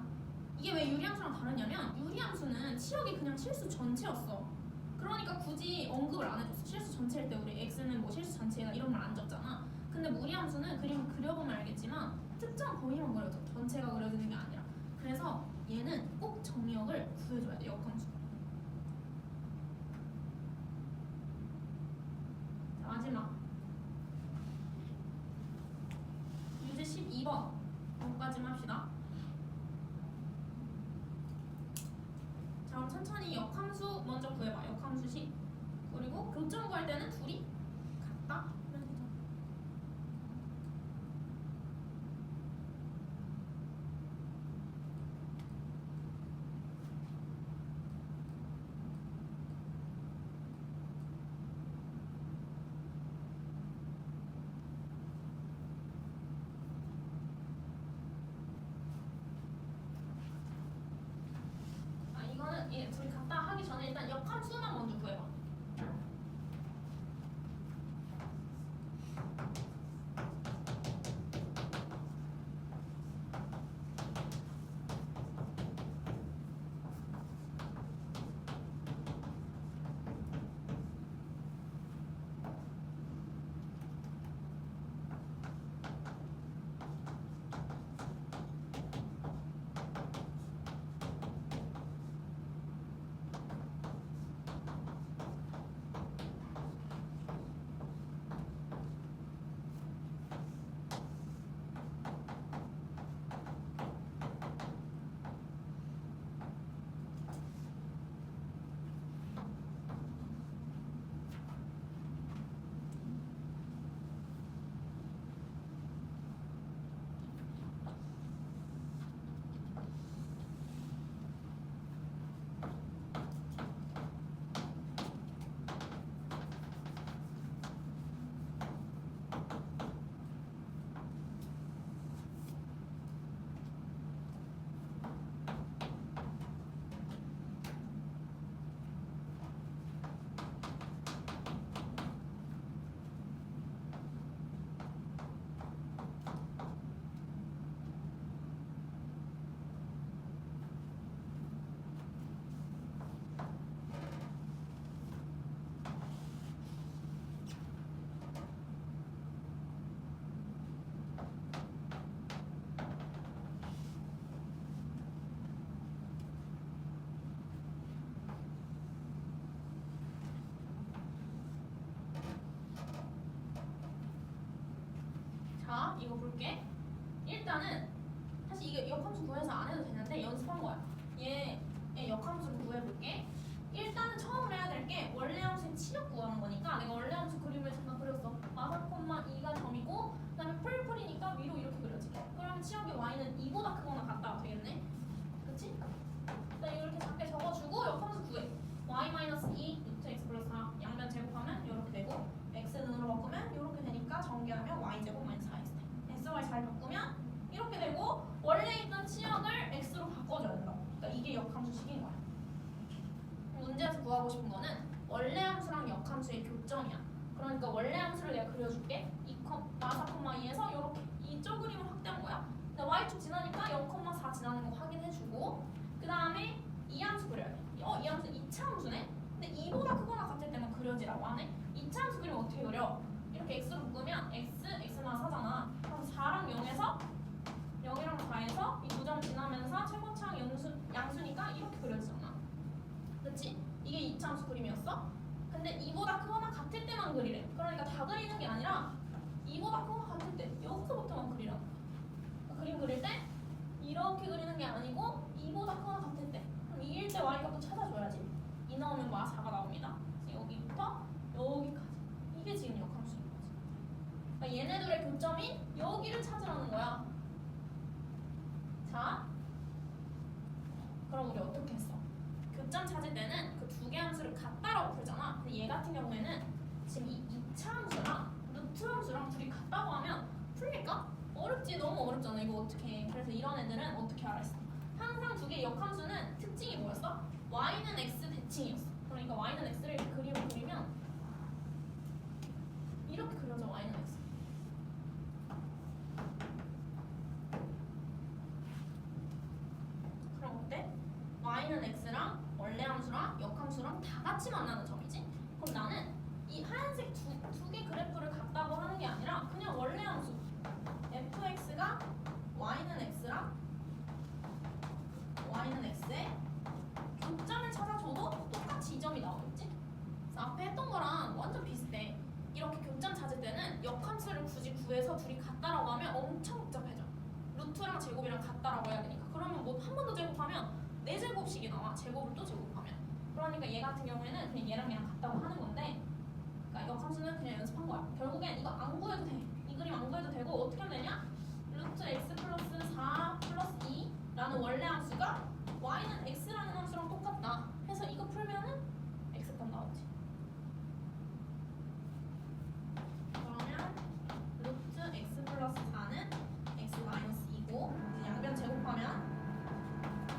이게 왜 유리함수랑 다르냐면 유리함수는 치역이 그냥 실수 전체였어. 그러니까 굳이 언급을 안 해줬어. 실수 전체일 때 우리 x는 뭐 실수 전체다 이런 말 안 적잖아. 근데 무리함수는 그림 그려보면 알겠지만 특정 범위만 그려져. 전체가 그려지는 게 아니라. 그래서 얘는 꼭 정의역을 구해줘야 돼. 역함수. 자, 마지막 유제 12번 여기까지만 합시다. 자, 그럼 천천히 역함수 먼저 구해봐. 역함수 식. 그리고 교점 구할 때는 둘이 같다 하면 되죠. 이거는 둘이 같다 하기 전에 일단 역함수만 먼저 구해봐. 구해볼게. 일단은 사실 이게 역함수 구해서 안 해도 되는데 연습한 거야. 얘 역함수 구해볼게. 일단은 처음으로 해야 될 게 원래 함수의 치역 구하는 거니까 내가 원래 함수 그림을 잠깐 그렸어. 마사 콤마 2가 점이고 그다음에 풀풀이니까 위로 이렇게 그려지. 그러면 치역의 y는 2보다 크거나 같다 되겠네. 그치? 일단 이렇게 작게 적어주고 역함수 구해. y-2 루트 x 플러스 4 양면 제곱하면 이렇게 되고 x 는으로 바꾸면 이렇게 되니까 전개하면 y제곱 마이너스 4x 돼. s, y 잘 바꾸면 이렇게 되고 원래 있던 치역을 x로 바꿔줘야 된다. 그러니까 이게 역함수식인 거야. 문제에서 구하고 싶은 거는 원래 함수랑 역함수의 교점이야. 그러니까 원래 함수를 내가 그려줄게. 마사 콤마 2에서 이렇게 이쪽 그림을 확대한 거야. 근데 y축 지나니까 0,4 지나는 거 확인해주고 그 다음에 이 함수 그려야 돼. 이 함수 2차 함수네? 근데 2보다 크거나 같을 때만 그려지라고 하네. 2차 함수 그리면 어떻게 그려? 이렇게 x로 묶으면 x만 4잖아. 그럼 4랑 0에서 0이랑 4에서 이 두 점 지나면서 최고차항 양수니까 이렇게 그려지잖아. 그치? 이게 2차 함수 그림이었어? 근데 2보다 크거나 같을 때만 그리래. 그러니까 다 그리는 게 아니라 2보다 크거나 같을 때 여기서부터만 그리라고. 그러니까 그림 그릴 때 이렇게 그리는 게 아니고 2보다 크거나 같을 때. 그럼 2일 때 y값도 찾아줘야지. 2 나오면 마 4가 나옵니다. 그래서 여기부터 여기까지. 이게 지금 역함수인 거지. 그러니까 얘네들의 교점이 여기를 찾으라는 거야. 자, 그럼 우리 어떻게 했어? 교점 찾을 때는 그 두 개 함수를 같다라고 풀잖아. 근데 얘 같은 경우에는 지금 이 2차 함수랑 루트 함수랑 둘이 같다고 하면 풀릴까? 어렵지. 너무 어렵잖아. 이거 어떻게 해. 그래서 이런 애들은 어떻게 알았어? 항상 두 개의 역함수는 특징이 뭐였어? y는 x 대칭이었어. 그러니까 y는 x를 그림을 그리면 이렇게 그려져. y는 x. 그럼 어때? y는 x랑 원래 함수랑 역함수랑 다 같이 만나는 점이지? 그럼 나는 이 하얀색 두 개 그래프를 같다고 하는 게 아니라 그냥 원래 함수 fx가 y는 x랑 y는 x에 교점을 찾아줘도 똑같이 이 점이 나오겠지? 그래서 앞에 했던 거랑 완전 비슷해. 이렇게 교점 찾을 때는 역함수를 굳이 구해서 둘이 같다라고 하면 엄청 복잡해져. 루트랑 제곱이랑 같다라고 해야 되니까. 그러면 뭐 한 번 더 제곱하면 4제곱씩이 나와. 제곱을 또 제곱하면. 그러니까 얘 같은 경우에는 그냥 얘랑 같다고 하는 건데, 그러니까 역함수는 그냥 연습한 거야. 결국엔 이거 안 구해도 돼. 이 그림 안 구해도 되고 어떻게 하면 되냐? 루트 x 플러스 4 플러스 2라는 원래 함수가 y는 x라는 함수랑 똑같다. 해서 이거 풀면은 x값 나오지. 그러면 루트 x 플러스 4는 x 마이너스 2고 양변 제곱하면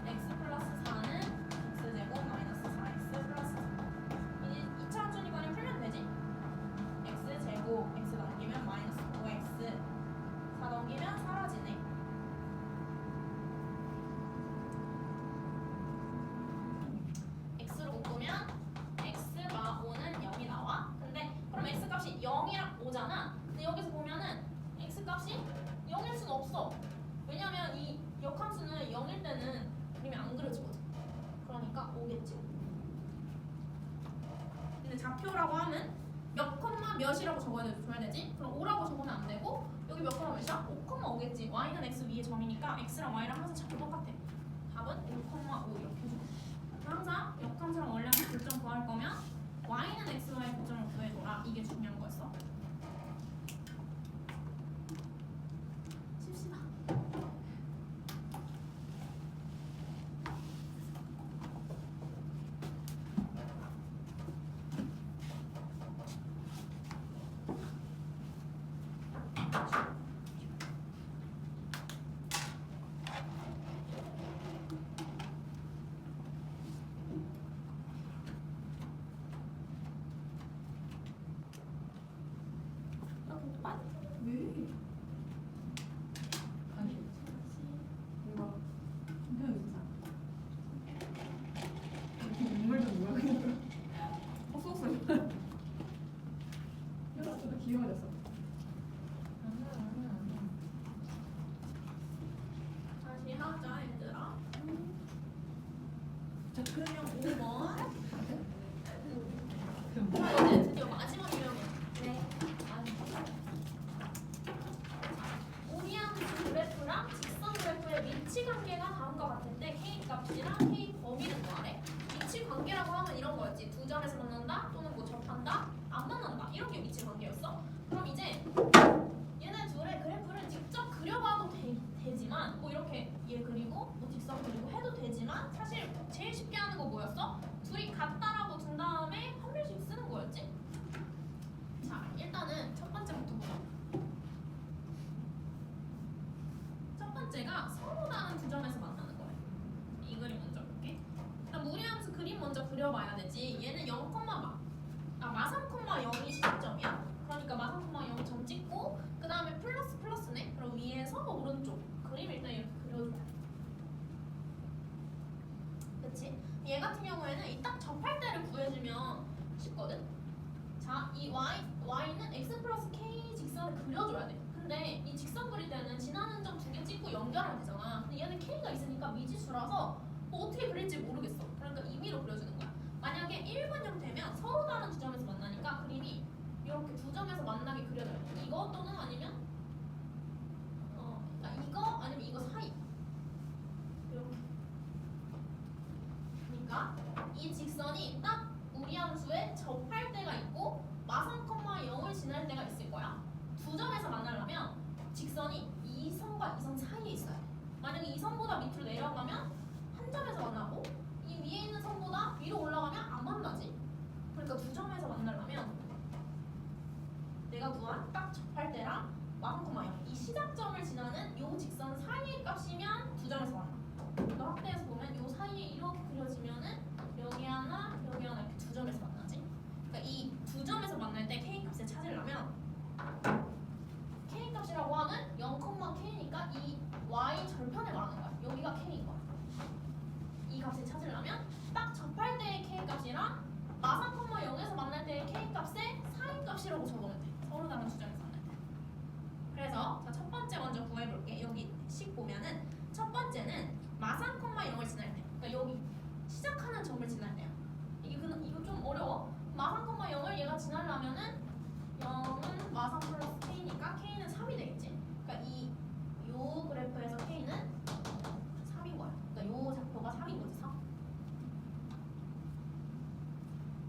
x 플러스 4는 x제곱 마이너스 4x 플러스 4. 이제 2차 함수니까 그냥 풀면 되지? x제곱 x 넘기면 마이너스 5x 4 넘기면 사라지네. x로 묶으면 x 마 5는 0이 나와. 근데 그럼 x 값이 0이랑 5잖아. 근데 여기서 보면은 x 값이 0일 수는 없어. 왜냐면 이 역함수는 0일 때는 그림이 안 그려지거든. 그러니까 5겠지. 근데 좌표라고 하면 몇 콤마 몇이라고 줘야 되지? 그럼 5라고 적으면 안 되고 여기 몇 콤마 몇이야? 5,5겠지. y는 x 위에 점이니까 x랑 y랑 항상 좌표 똑같아. 답은 5,5 이렇게 해줘. 항상 역함수랑 원래 함수 교점 구할 거면 y는 x, y 교점을 구해줘라. 이게 중요한 거였어. 칩시다. 왜? 아니 뭔가 그냥 진짜 눈물 좀 뭐야 그냥 헛소리 이러다 저도 귀여워졌어. 다시 하자 얘들아. 자 그러면 5번. 이제 드디어 마지막 유형이야. 네. 우리 위치 관계가 다음과 같을 때 K 값이랑 K 범위를 구하래. 위치 관계라고 하면 이런 거였지. 두 점에서 만난다 또는 뭐 접한다 안 만난다 이런 게 위치 관계였어. 그럼 이제 얘네 둘의 그래프를 직접 그려봐도 되지만 뭐 이렇게 얘 그리고 뭐 직선 그리고 해도 되지만 사실 제일 쉽게 하는 거 뭐였어? 둘이 같다라고 둔 다음에 판별식 쓰는 거였지. 자 일단은 첫 번째부터 보자. 첫 번째가 서로 다른 두 점에서 만나는 거야. 이 그림 먼저 볼게. 일단 무리함수 그림 먼저 그려봐야 되지. 얘는 0, 마3,0이 시작점이야. 그러니까 마3,0 점 찍고 그 다음에 플러스네. 그럼 위에서 오른쪽 그림 일단 이렇게 그려줘야 돼. 그치? 얘 같은 경우에는 이 딱 접할 때를 구해주면 쉽거든. 자, 이 y는 x 플러스 k 직선을 그려줘야 돼. 근데 이 직선 그릴 때는 지나는 점 두 개 찍고 연결하면 되잖아. 근데 얘는 k가 있으니까 미지수라서 뭐 어떻게 그릴지 모르겠어. 그러니까 임의로 그려주는 거야. 만약에 일반형 되면 서로 다른 두 점에서 만나니까 그림이 이렇게 두 점에서 만나게 그려져야 돼. 이거 또는 아니면 그러니까 이거 아니면 이거 사이. 이렇게. 그러니까 이 직선이 딱 무리함수에 접할 때가 있고 마3,0을 지날 때가 있을 거야. 두 점에서 만나려면 직선이 이 선과 이 선 사이에 있어야 돼. 만약에 이 선보다 밑으로 내려가면 한 점에서 만나고 이 위에 있는 선보다 위로 올라가면 안 만나지. 그러니까 두 점에서 만나려면 내가 구한 딱 접할 때랑 마3,0 이 시작점을 지나는 이 직선 사이의 값이면 두 점에서 만나. 너 확대해서 보면 이 사이에 이렇게 그려지면은 여기 하나 이렇게 두 점에서 만나지. 그러니까 이 두 점에서 만날 때 k 값을 찾으려면 k 값이라고 하면 0,k니까 이 y 절편을 말하는 거야. 여기가 k인 거야. 이 값을 찾으려면 딱 접할 때의 k 값이랑 마3,0에서 만날 때의 k 값의 사이 값이라고 적으면 돼. 서로 다른 두 점에서 만날 때. 그래서 자, 첫 번째 먼저 구해볼게. 여기 식 보면은 첫 번째는 마3,0을 지날 때. 그러니까 여기 시작하는 점을 지날 때야. 이거 좀 어려워. 마3,0을 얘가 지나려면은 0은 마3 플러스 k니까 k는 3이 되겠지. 그러니까 요 그래프에서 k는 3인 거야. 그러니까 요 좌표가 3인 거지. 3.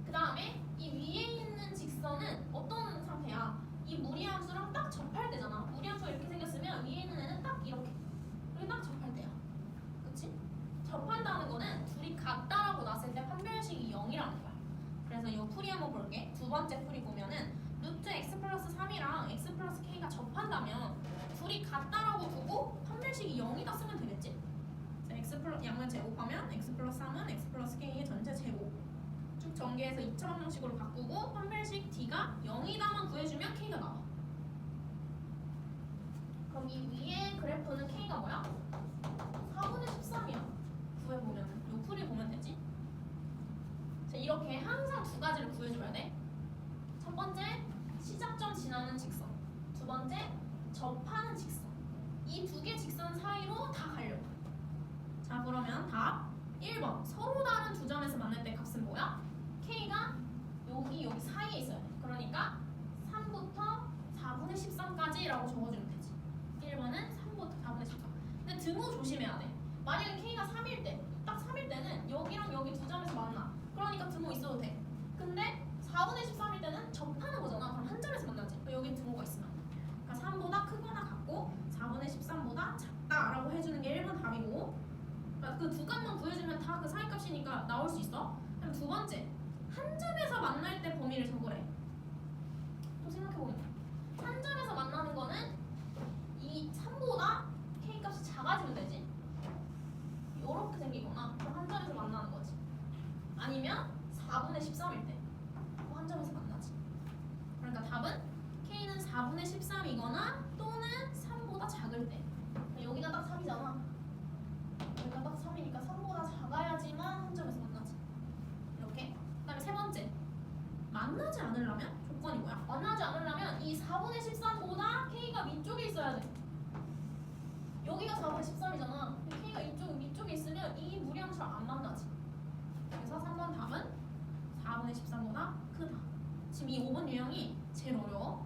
그 다음에 이 위에 있는 직선은 어떤 상태야? 이 무리함수랑 딱 접할 때잖아. 무리함수가 이렇게 생겼으면 위에 있는 애는 딱 이렇게. 그리고 딱 접할 때야. 그치? 접한다는 거는 둘이 같다라고 놨을 때 판별식이 0이라는 거야. 그래서 이 풀이 한번 볼게. 두 번째 풀이 보면은 루트 x 플러스 3이랑 x 플러스 k가 접한다면 둘이 같다라고 두고 판별식이 0이다 쓰면 되겠지? x 플러스 양면 제곱하면 x 플러스 3은 x 플러스 k의 전체 제곱. 쭉 전개해서 2차 방정식으로 바꾸고 판별식 d가 0이다만 구해주면 k가 나와. 그럼 이 위에 그래프는 k가 뭐야? 4분의 13이야. 구해보면 요 풀이 보면 되지. 자, 이렇게 항상 두 가지를 구해줘야 돼. 첫 번째 시작점 지나는 직선, 두 번째 접하는 직선. 이 두 개 직선 사이로 다 가려고. 자 그러면 답 1번 서로 다른 두 점에서 만날 때 값은 뭐야? k가 여기 사이에 있어야 돼. 그러니까 3부터 4분의 13까지라고 적어주면 되지. 1번은 3부터 4분의 13. 근데 등호 조심해야 돼. 만약에 k가 3일 때, 딱 3일 때는 여기랑 여기 두 점에서 만나. 그러니까 등호 있어도 돼. 근데 4분의 13일 때는 접하는 거잖아. 그럼 한 점에서 만나지. 그러니까 여기 등호가 있으면. 그러니까 3보다 크거나 같고 4분의 13보다 작다라고 해주는 게 1번 답이고, 그러니까 그 두 값만 구해주면 다 그 사이 값이니까 나올 수 있어. 그럼 두 번째, 한 점에서 만날 때 범위를 적으래. 또 생각해보니까 한 점에서 만나는 거는 이 3보다 k 값이 작아지면 되지. 요렇게 생기거나 그럼 한 점에서 만나는 거지. 아니면 4분의 13일 때 한 점에서 만나지. 그러니까 답은 k는 4분의 13이거나 또는 3보다 작을 때. 그러니까 여기가 딱 3이잖아. 여기가 딱 3이니까 3보다 작아야지만 한 점에서 만나지. 이렇게. 그다음에 세 번째, 만나지 않으려면 조건이 뭐야? 만나지 않으려면 이 4분의 13보다 k가 위쪽에 있어야 돼. 여기가 4분의 13이잖아. k가 위쪽에 있으면 이 무리함수랑 안 만나지. 그래서 3번 답은 4분의 13보다 크다. 지금 이 5번 유형이 제일 어려워.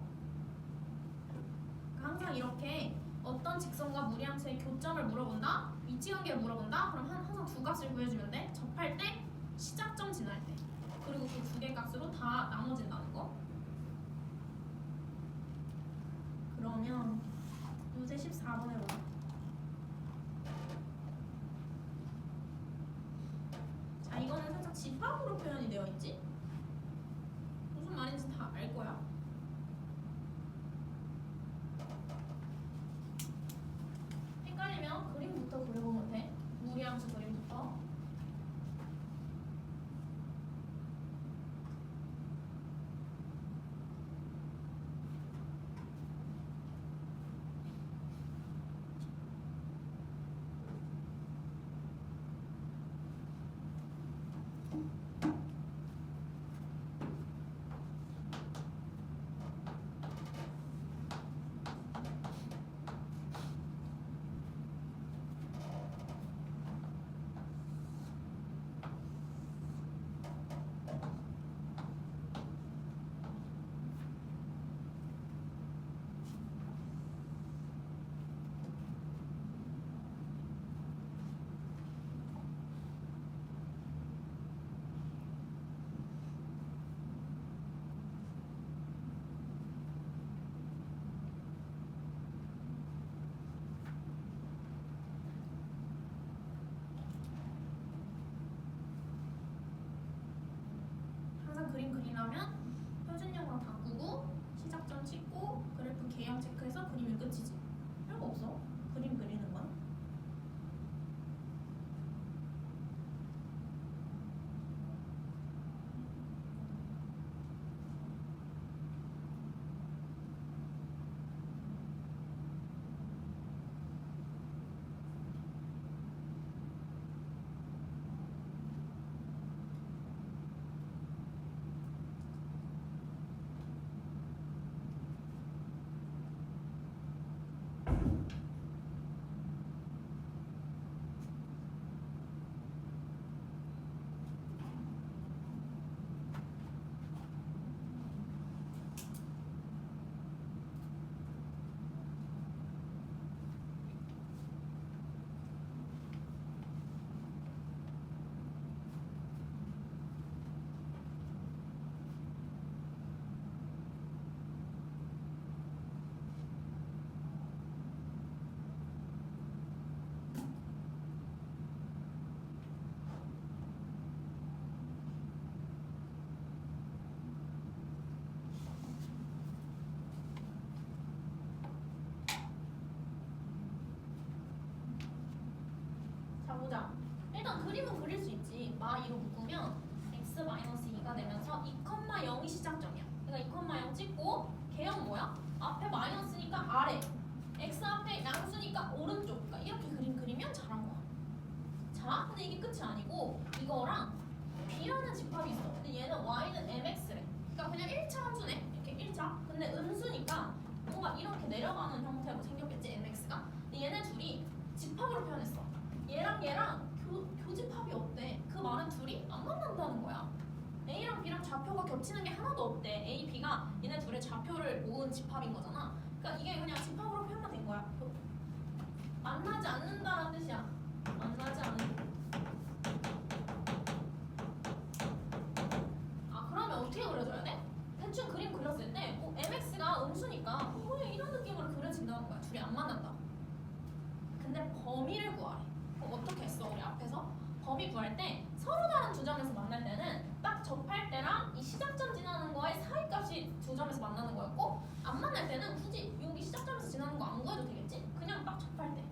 그러니까 항상 이렇게 어떤 직선과 무리함수의 교점을 물어본다? 값을 구해주면 돼. 접할 때, 시작점 지날 때. 그리고 그 두 개 값으로 다 나눠진다는 거. 그러면 문제 14번 해보자. 자, 이거는 살짝 집합으로 표현이 되어 있지? 무슨 말인지 다 알 거야. 헷갈리면 그림부터 그려보면 돼. 무리함수 그림부터. 항상 그림 그리려면 표준형으로 바꾸고 시작점 찍고 그래프 개형 체크해서 그리면 끝이지. 별거 없어. 그림 그리는 건. 자 보자. 일단 그림은 그릴 수 있지. 마2로 묶으면 x-2가 되면서 2,0이 시작점이야. 그러니까 2,0 찍고 개형 뭐야? 앞에 마이너스니까 아래, x 앞에 양수니까 오른쪽. 그러니까 이렇게 그림 그리면 잘한 거야. 자, 근데 이게 끝이 아니고 이거랑 b라는 집합이 있어. 근데 얘는 y는 mx래. 그러니까 그냥 1차 함수네. 이렇게 1차. 근데 음수니까 뭔가 이렇게 내려가는 형태로 생겼겠지, mx가. 근데 얘네 둘이 집합으로 표현했어. 얘랑 교집합이 없대. 그 말은 둘이 안 만난다는 거야. A랑 B랑 좌표가 겹치는 게 하나도 없대. A, B가 얘네 둘의 좌표를 모은 집합인 거잖아. 그러니까 이게 그냥 집합으로 표현만 된 거야. 만나지 않는다라는 뜻이야. 만나지 않는. 아, 그러면 어떻게 그려줘야 돼? 대충 그림 그렸을 때 MX가 음수니까 이런 느낌으로 그려진다는 거야. 둘이 안 만난다. 근데 범위를 구하래. 어떻게 했어? 우리 앞에서 범위 구할 때 서로 다른 두 점에서 만날 때는 딱 접할 때랑 이 시작점 지나는 거의 사이값이 두 점에서 만나는 거였고, 안 만날 때는 굳이 여기 시작점에서 지나는 거 안 구해도 되겠지? 그냥 딱 접할 때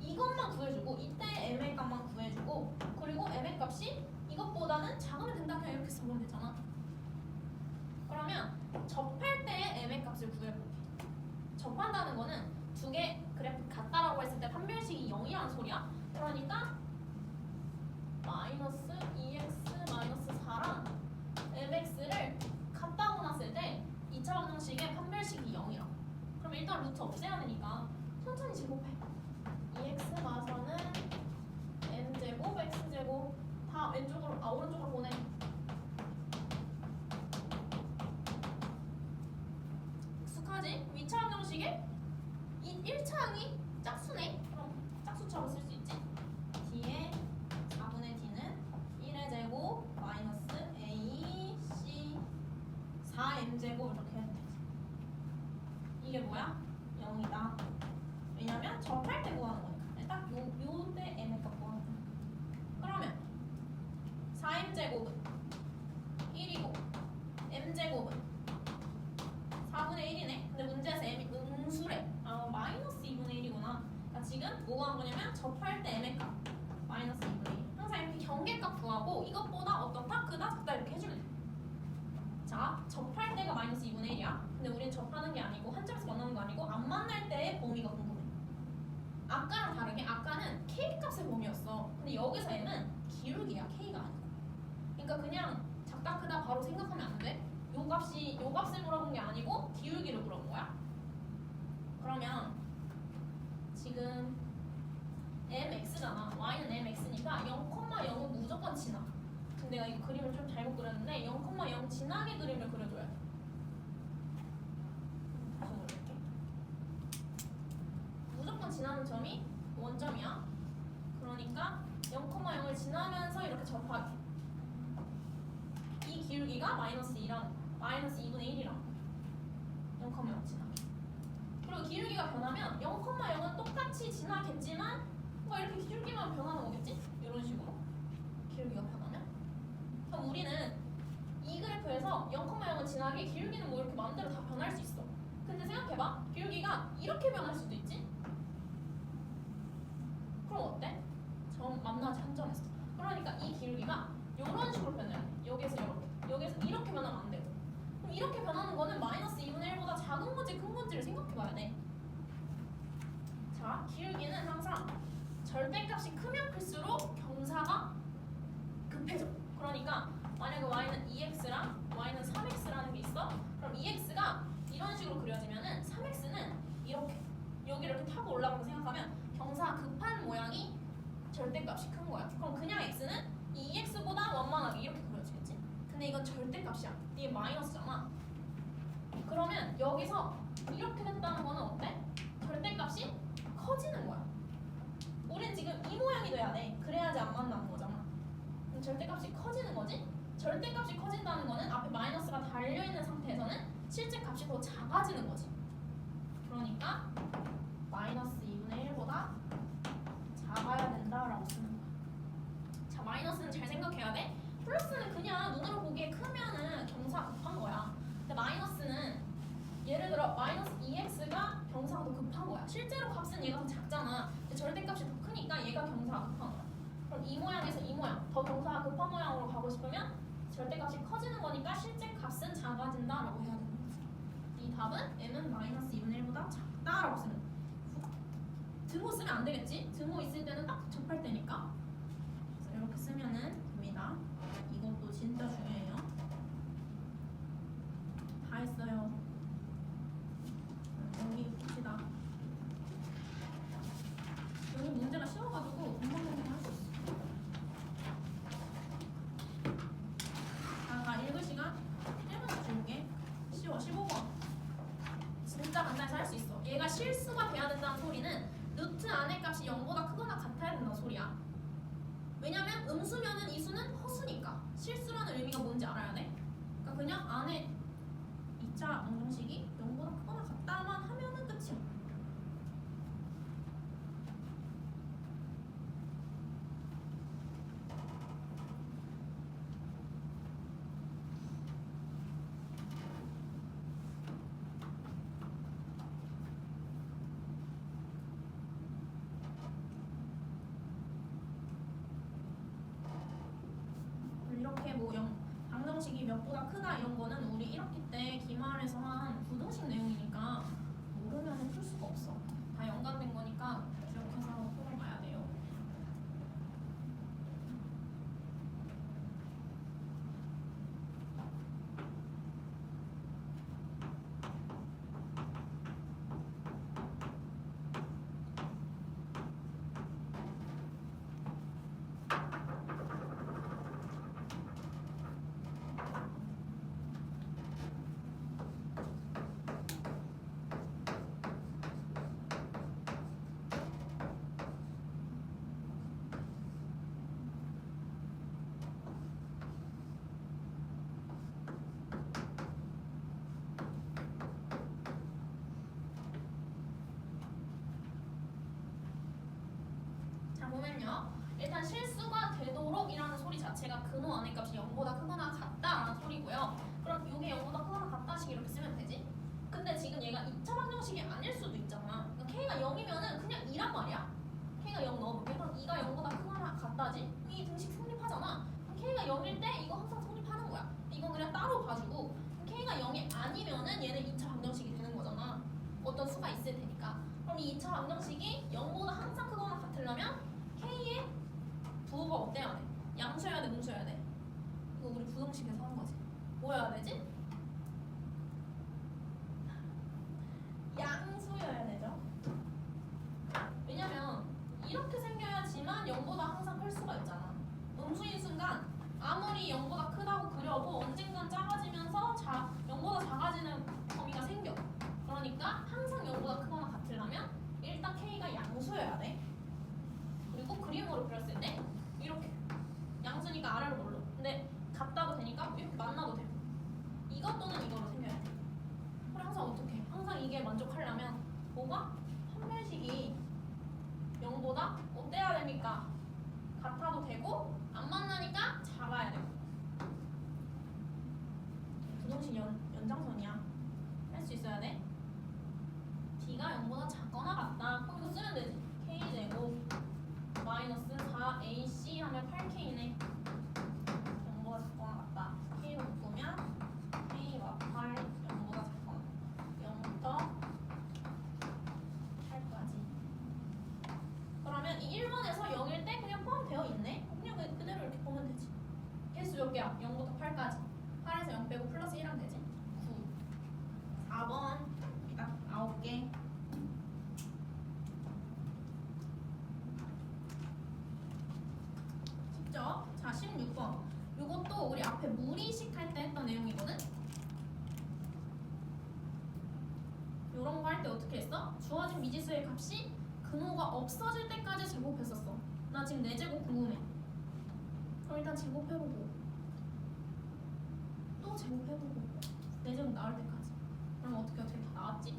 이것만 구해주고 이때 MA 값만 구해주고, 그리고 MA 값이 이것보다는 작으면 된다. 그냥 이렇게 써보면 되잖아. 그러면 접할 때의 MA 값을 구해볼게. 접한다는 거는 두 개 그래프 같다라고 했을 때 판별식이 0이라는 소리야. 그러니까 마이너스 2x 마이너스 4랑 mx를 같다고 놨을 때 2차 방정식의 판별식이 0이라. 그럼 일단 루트 없애야 되니까 천천히 제곱해. 2x 마서는 n제곱 x제곱 다 왼쪽으로, 오른쪽으로 보내. 익숙하지? 2차 방정식에 이 1차항이 짝수네? 그럼 짝수처럼 쓸 수 있지? 0이다. 왜냐면 접할 때 구하는 거니까. 딱 요때 m의 값 구하는 거야. 그러면 4m제곱은 1이고 m제곱은 4분의 1이네. 근데 문제에서 m이 음수래. 아 마이너스 2분의 1이구나. 그러니까 지금 뭐가 한 거냐면 접할 때 m의 값 마이너스 2분의 1. 항상 이렇게 경계값 구하고 이것보다 어떻다? 크다? 작다? 이렇게 해주면 돼. 자, 접할 때가 마이너스 2분의 1이야. 근데 우리는 접하는 게 아니고 한 점에서 만나는 거 아니고 안 만날 때의 범위가 궁금해. 아까랑 다르게 아까는 k 값의 범위였어. 근데 여기서 m은 기울기야. k가 아니고. 그러니까 그냥 작다 크다 바로 생각하면 안 돼. 요 값을 물어본 게 아니고 기울기를 물어본 거야. 그러면 지금 mx잖아. y는 mx니까 0,0은 무조건 지나. 근데 내가 이 그림을 좀 잘못 그렸는데 0,0 지나게 그림을 그려줘야 돼. 다시 그릴게. 무조건 지나는 점이 원점이야. 그러니까 0,0을 지나면서 이렇게 접하기. 이 기울기가 마이너스 2분의 1이랑 0,0 지나기. 그리고 기울기가 변하면 0,0은 똑같이 지나겠지만 뭔가 이렇게 기울기만 변하는 거겠지? 이런 식으로 기울기가 변하면. 그럼 우리는 이 그래프에서 0,0은 지나게 기울기는 뭐 이렇게 마음대로 다 변할 수 있어. 근데 생각해봐. 기울기가 이렇게 변할 수도 있지? 그럼 어때? 점 만나지 한 점에서. 그러니까 이 기울기가 이런 식으로 변해야 돼. 여기서 이렇게. 여기서 이렇게 변하면 안 되고. 그럼 이렇게 변하는 거는 마이너스 2분의 1보다 작은 건지 큰 건지를 생각해봐야 돼. 자, 기울기는 항상 절대값이 크면 클수록 경사가 급해져. 그러니까 만약에 y는 2x랑 y는 3x라는 게 있어. 그럼 2x가 이런 식으로 그려지면은 3x는 이렇게 여기 이렇게 타고 올라간다 생각하면 경사가 급한 모양이 절대값이 큰 거야. 그럼 그냥 x는 이 2x보다 완만하게 이렇게 그려지겠지? 근데 이건 절대값이야. 이게 마이너스잖아. 그러면 여기서 이렇게 됐다는 거는 어때? 절대값이 커지는 거야. 우린 지금 이 모양이 돼야 돼. 그래야지 안 만나는 거잖아. 그럼 절대값이 커지는 거지? 절대값이 커진다는 거는 앞에 마이너스가 달려있는 상태에서는 실제 값이 더 작아지는 거지. 그러니까 마이너스 2분의 1보다 작아야 된다라고 쓰는 거야. 자, 마이너스는 잘 생각해야 돼. 플러스는 그냥 눈으로 보기에 크면은 경사가 급한 거야. 근데 마이너스는 예를 들어 마이너스 2x가 경사가 더 급한 거야. 실제로 값은 얘가 더 작잖아. 근데 절대값이 더 크니까 얘가 경사가 급한 거야. 그럼 이 모양에서 이 모양, 더 경사가 급한 모양으로 가고 싶으면 절대값이 커지는 거니까 실제 값은 작아진다라고 해야 되는 거지. 이 답은 m은 마이너스 2분의 1보다 작다라고 쓰는 거야. 등호 쓰면 안 되겠지? 등호 있을 때는 딱 접할 때니까. 그래서 이렇게 쓰면은 됩니다. 이것도 진짜 중요해요. 다 했어요. 여기 봅시다. 여기 문제가 쉬워가지고 금방 할 수 있어. 다 읽을 시간 1분씩 줄게. 쉬워. 15번. 진짜 간단해서 할 수 있어. 얘가 실수가 돼야 된다는 소리는 루트 안의 값이 0보다 크거나 같아야 된다는 소리야. 왜냐면 음수면은 이 수는 허수니까. 실수라는 의미가 뭔지 알아야 돼. 그러니까 그냥 안에 2차 방정식이 0보다 크거나 같다만 하면은 끝이야. 이렇게 뭐 방정식이 몇보다 크다 이런 거는 우리 1학기 때 기말에서 한 부등식 내용이니까 뭐냐면요. 일단 실수가 되도록이라는 소리 자체가 근호 안의 값이 0보다 크거나 같다라는 소리고요. 그럼 이게 0보다 크거나 같다식 이렇게 쓰면 되지. 근데 지금 얘가 2차 방정식이 아닐 수도 있잖아. 그러니까 k가 0이면은 그냥 2란 말이야. k가 0 넣어볼게. 그럼 2가 0보다 크거나 같다지. 이 등식 성립하잖아. 그럼 k가 0일 때 이거 항상 성립하는 거야. 이건 그냥 따로 봐주고 k가 0이 아니면은 얘는 2차 방정식이 되는 거잖아. 어떤 수가 있을 테니까. 그럼 이 2차 방정식이 0보다 항상 크거나 같으려면 k의 부호가 어때야 돼? 양수여야 돼, 음수여야 돼? 이거 우리 부등식에서 하는 거지. 뭐여야 되지? 양수여야 되죠. 왜냐면 이렇게 생겨야지만 0보다 항상 클 수가 있잖아. 음수인 순간 아무리 0보다 크다고 그려도 언젠간 작아지면서 0보다 작아지는 범위가 생겨. 그러니까 항상 0보다 크거나 같으려면 일단 k가 양수여야 돼. 그리고 그림으로 그렸을 때 이렇게 양수니까 아래로 몰로. 근데 같다도 되니까 이렇게 만나도 되고. 이것 또는 이거로 생겨야 돼. 그래 항상 어떻게? 항상 이게 만족하려면 뭐가? 판별식이 0보다 어때야 됩니까? 같아도 되고 안 만나니까 작아야 되고. 부등식 연장선이야. 할 수 있어야 돼. d가 0보다 작거나 같다. 그럼 이거 쓰면 되지. k제곱 마이너스 4ac 하면 8k네. 0보다 작거나 같다. k로 묶으면 k와 8 0보다 작거나 0부터 8까지. 그러면 이 1번에서 0일 때 그냥 포함되어 있네. 그냥 그대로 이렇게 보면 되지. 개수 몇 개야? 0부터 8까지. 8에서 0 빼고 플러스 1하면 되지. 9. 4번 딱 9개. 쉽죠? 자, 16번. 이것도 우리 앞에 무리식 할 때 했던 내용이거든? 이런 거 할 때 어떻게 했어? 주어진 미지수의 값이 근호가 없어질 때까지 제곱했었어. 나 지금 4제곱 궁금해. 그럼 일단 제곱해보고 또 제곱해보고 4제곱 나올 때까지. 그럼 어떻게 다 나왔지?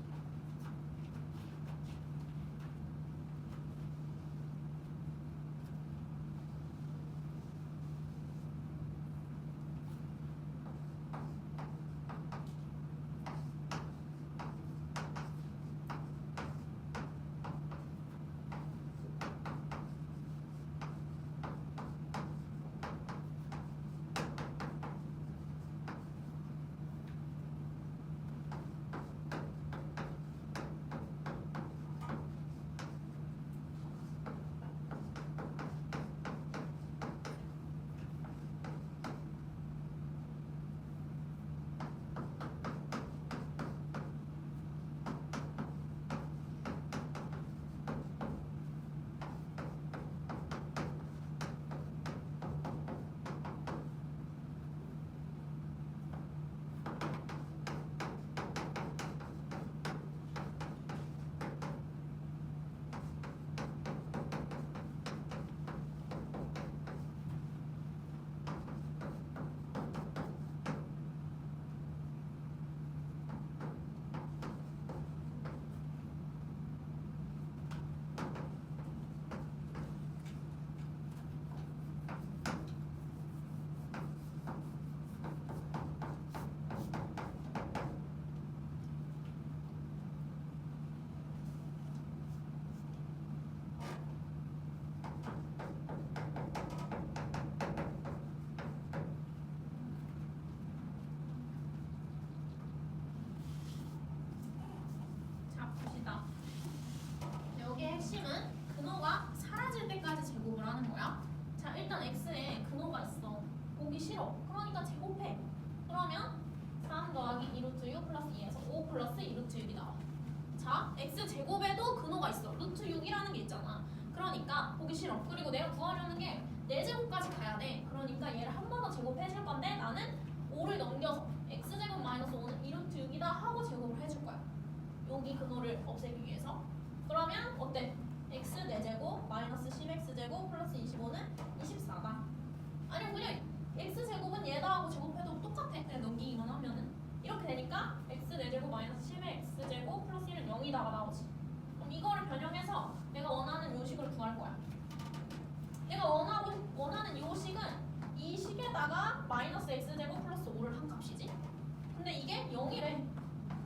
자, 봅시다. 여기의 핵심은 근호가 사라질 때까지 제곱을 하는 거야. 자, 일단 x에 근호가 있어. 보기 싫어. 그러니까 제곱해. 그러면 3 더하기 2루트 6 플러스 2에서 5 플러스 2루트 6이 나와. 자, x제곱에도 근호가 있어. 루트 6이라는 게 있잖아. 그러니까 보기 싫어. 그리고 내가 구하려는 게 4제곱까지 가야 돼. 그러니까 얘를 한 번 더 제곱해 줄 건데 나는 5를 넘겨서 x제곱 마이너스 5는 2루트 6이다 하고 제곱을 해줄 거야. 여기 근호를 없애기 위해서. 그러면 어때? x 4제곱 마이너스 10x제곱 플러스 25는 24다. 아니면 그냥 x제곱은 얘다 하고 제곱해도 똑같아. 그냥 넘기기만 하면은. 이렇게 되니까 x 4제곱 마이너스 10의 x제곱 플러스 1은 0이다가 나오지. 그럼 이거를 변형해서 내가 원하는 요식을 구할 거야. 내가 원하는 요 식은 이 식에다가 마이너스 x제곱 플러스 5를 한 값이지. 근데 이게 0이래.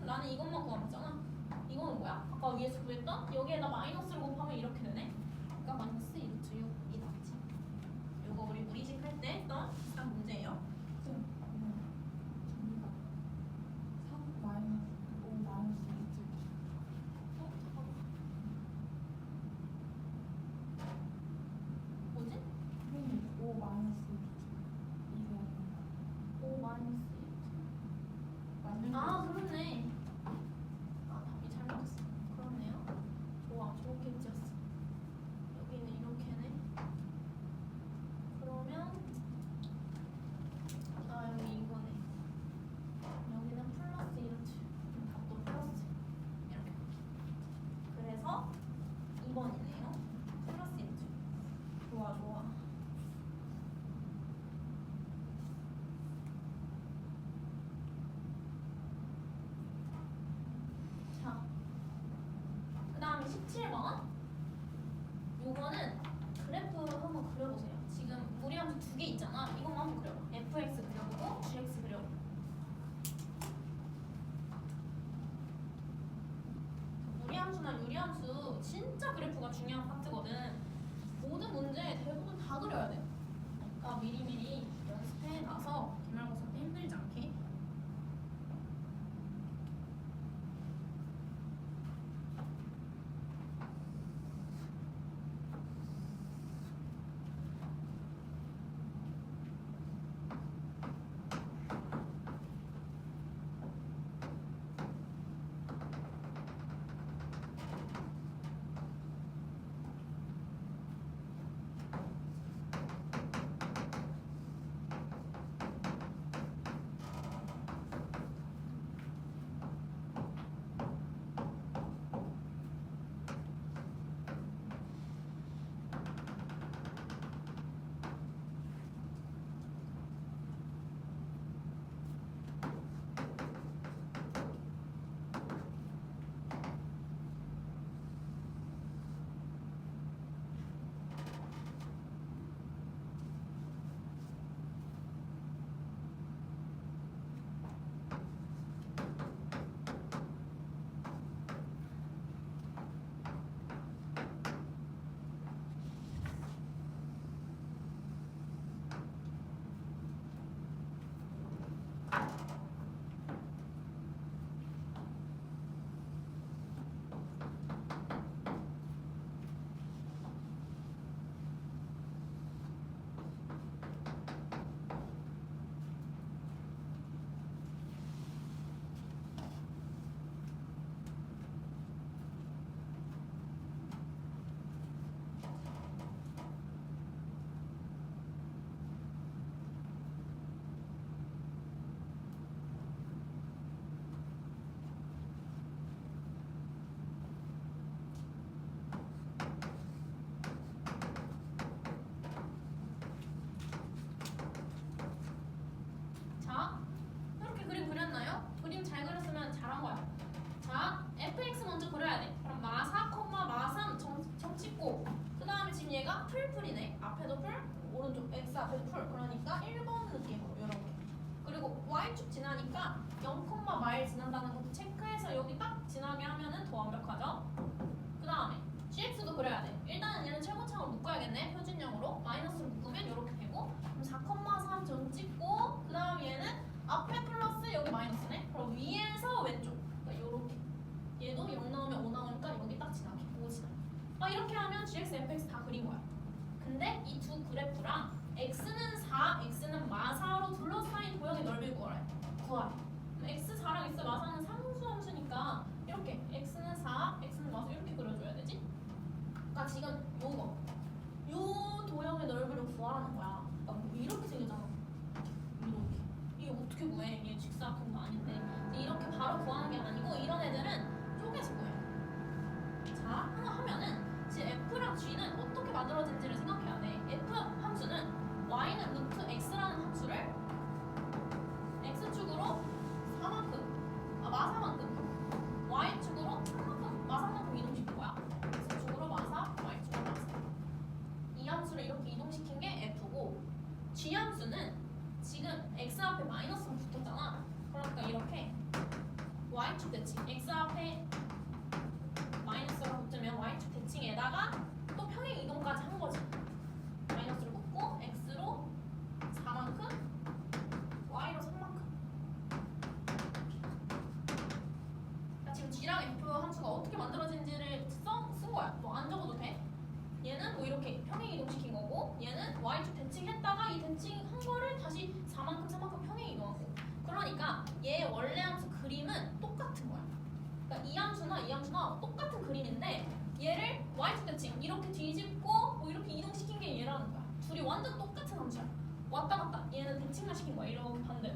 나는 이것만 구하면 되잖아. 이거는 뭐야? 아까 위에서 구했던 여기에다 마이너스를 곱하면 이렇게 되네. 그러니까 마이너스 1루트 6이 나왔지. 요거 우리 무리식 할 때 했던 비슷한 문제예요. 정리가 3 마이너스 5 마이너스 2지. 뭐지? 5 마이너스 2지. 이게 5 마이너스 1. 맞는 아 그렇네. 아 답이 잘못했어. 그렇네요. 좋아, 좋게 지었어. 여기는 이렇게네. 그러면 아 여기 이거네. 여기는 플러스 1지. 답도 플러스 이렇게. 그래서 2번이네요. 플러스 1지. 좋아, 좋아. 자, 그 다음에 17번. 요거는 그래프 한번 그려보세요. 지금 무리함수 두 개 있잖아. 이것만 한번 그려봐. fx 그려보고 gx 그려보고. 무리함수나 유리함수 진짜 그래프가 중요한 파트거든. 모든 문제 대부분 다 그려야 돼. 그러니까 미리미리 연습해 놔서 기말고사 때 힘들지 않게. 자, 이렇게 그림 그렸나요? 그림 잘 그렸으면 잘한 거야. 자, fx 먼저 그려야 돼. 그럼 마4, 마3 점 찍고, 그 다음에 지금 얘가 풀풀이네. 앞에도 풀, 오른쪽 x 앞에도 풀. 그러니까 1번 느낌으로 이렇게. 그리고 y축 지나니까 0, 마일 지난다는 것도 체크해서 여기 딱 지나게 하면은 더 완벽하죠? 그 다음에 gx도 그려야 돼. 일단은 얘는 최고창으로 묶어야겠네. 표준형으로 마이너스로 묶으면 이렇게 되고, 그럼 4, 3점 찍고, 그 다음 얘는 앞에 플러스 여기 마이너스네. 그럼 위에서 왼쪽. 그러니까 요렇게. 얘도 0 나오면 5 나오니까 여기 딱 지나게. 5 지나게. 이렇게 하면 gx, fx 다 그린 거야. 근데 이 두 그래프랑 x는 4, x는 마4로 둘러싸인 도형의 넓이를 구하래. 그럼 x4랑 x 마사는 상수 함수니까 이렇게 x는 4, x는 마사 이렇게 그려줘야 되지? 그러니까 지금 요 도형의 넓이를 구하라는 거야. 그러니까 뭐 이렇게 생겼잖아. 이렇게. 이게 어떻게 구해? 이게 직사각형도 아닌데. 이렇게 바로 구하는 게 아니고 이런 애들은 쪼개서 구해. 자, 하면은 지금 f랑 g는 어떻게 만들어진지를 생각해야 돼. f 함수는 y는 루트 x라는 함수를 x축으로 4만큼, 마사만큼, y축으로 3만큼, 마사만큼 이동시킨 거야. x축으로 마사, y축으로 마사. 이 함수를 이렇게 이동 대칭한 거를 다시 4만큼 3만큼 평행 이동하고. 그러니까 얘 원래 함수 그림은 똑같은 거야. 그러니까 이 함수나 이 함수나 똑같은 그림인데 얘를 y축 대칭 이렇게 뒤집고 뭐 이렇게 이동시킨 게 얘라는 거야. 둘이 완전 똑같은 함수야. 왔다 갔다. 얘는 대칭만 시킨 거야. 이렇게 반대로.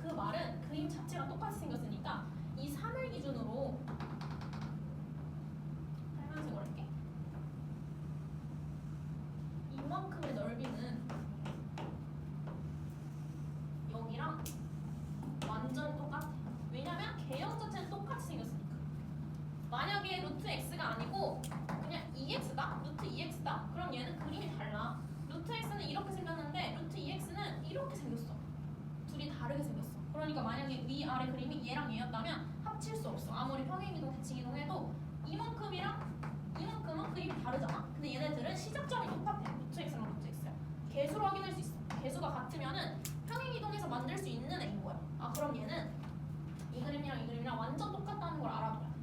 그 말은 그림 자체가 똑같이 생겼으니까 이 3을 기준으로 빨간색으로 할게. 이만큼의 넓이는 여기랑 완전 똑같아. 왜냐면 개형 자체는 똑같이 생겼으니까. 만약에 루트 x가 아니고 그냥 2x다? 루트 2x다? 그럼 얘는 그림이 달라. 루트 x는 이렇게 생겼는데 루트 2x는 이렇게 생겼어. 둘이 다르게 생겼어. 그러니까 만약에 위아래 그림이 얘랑 얘였다면 합칠 수 없어. 아무리 평행이동, 대칭이동 해도 이만큼이랑 이만큼은 그림이 다르잖아. 근데 얘네들은 시작점이 똑같아. 루트 x랑 루트 x야. 개수로 확인할 수 있어. 개수가 같으면은 평행이동해서 만들 수 있는 애인 거야. 아 그럼 얘는 이 그림이랑 이 그림이랑 완전 똑같다는 걸 알아둬야 돼.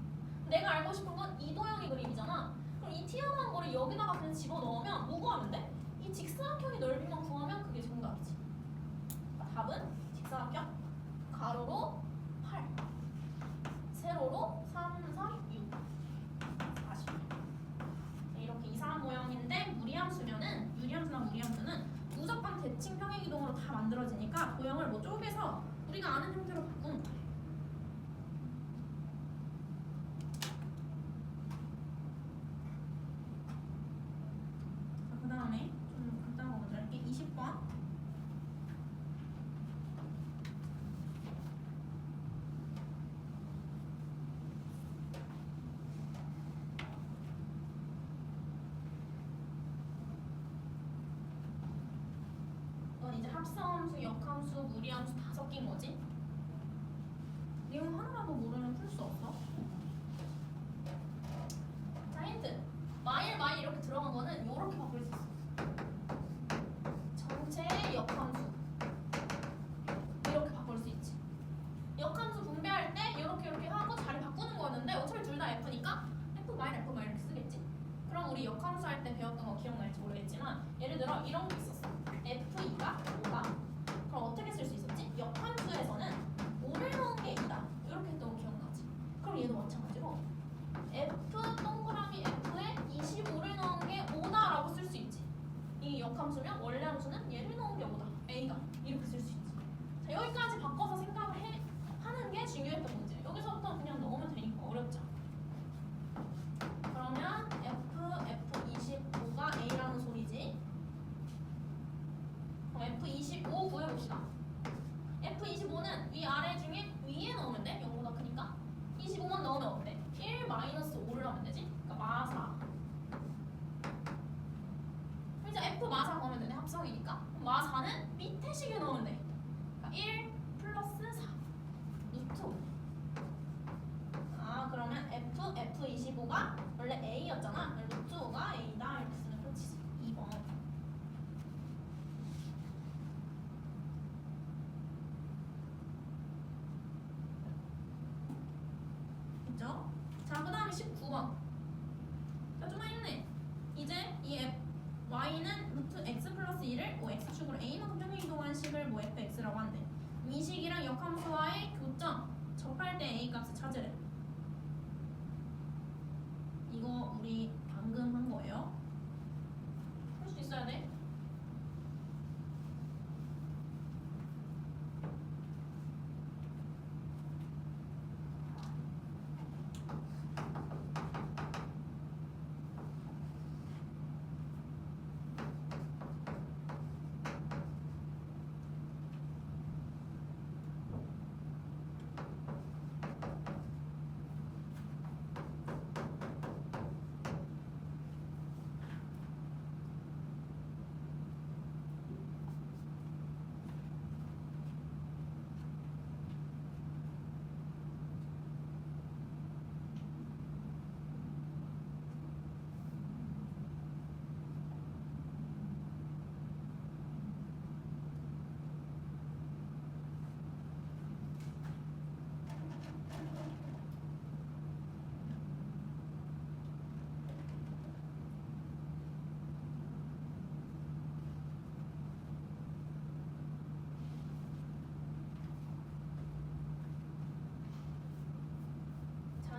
내가 알고 싶은 건 이도형의 그림이잖아. 그럼 이 튀어나온 거를 여기다가 그냥 집어넣으면 뭐 구하면 돼? 이 직사각형의 넓이만 구하면 그게 정답이지. 그러니까 답은 직사각형 가로로 8 세로로 3, 4, 6 40. 이렇게 이상한 모양인데 무리함수면은 유리함수나 무리함수는 무조건 대칭 평행이동으로 다 만들어지니까 도형을 뭐 쪼개서 우리가 아는 형태로 바꾸는 거야. 그 다음에 좀 간단한 거 먼저 할게. 20번. 이건 이제 합성함수, 역함수, 무리함수 다 섞인 거지. 내용 하나라도 모르면 풀 수 없어. 자 힌트. 마일 이렇게 들어간 거는 이렇게 바꿀 수 있어. 전체의 역함수 이렇게 바꿀 수 있지. 역함수 분배할 때 이렇게 하고 자리 바꾸는 거였는데 어차피 둘 다 F니까 F 마일 이렇게 쓰겠지. 그럼 우리 역함수 할 때 배웠던 거 기억날지 모르겠지만 예를 들어 이런 게 있었어. F2가 5다. 그럼 어떻게 쓸 수 있었지? 역함수에서는 5를 넣은 게 2다. 이렇게 했던 거 기억나지? 그럼 얘도 마찬가지로 F 동그라미 F에 25를 넣은 게 5다라고 쓸 수 있지. 이 역함수면 원래 함수는 얘를 넣은 게 5다. A다. 이렇게 쓸 수 있지. 자, 여기까지 바꿔서 생각을 하는 게 중요했던 문제야. 여기서부터 그냥 넣으면 되니까 어렵죠. 그러면 F25가 A라는 소리지. 그럼 F25 구해봅시다. F25는 위아래 중에 위에 넣으면 돼. 0보다 크니까. 25만 넣으면 어때? 1 마이너스 5를 하면 되지. 그러니까 마사. 이제 F 마사 구하면 되네. 합성이니까. 그럼 마사는 밑에 식에 넣으면 돼. 그러니까 1 플러스 4 루트 5. 아 그러면 F25가 원래 A였잖아. 루트 5가 A다. 이렇게 쓰면 끝이지. 2번. 됐죠? 자, 그 다음에 19번. 자, 좀만 힘내. 이제 이 y는 루트 x 플러스 2를 뭐 x축으로 a만큼 평행이동한 식을 뭐 fx라고 한대. 이 식이랑 역함수와의 교점 접할 때 a 값을 찾으래. 이거 우리 방금 한 거예요. 할 수 있어야 돼.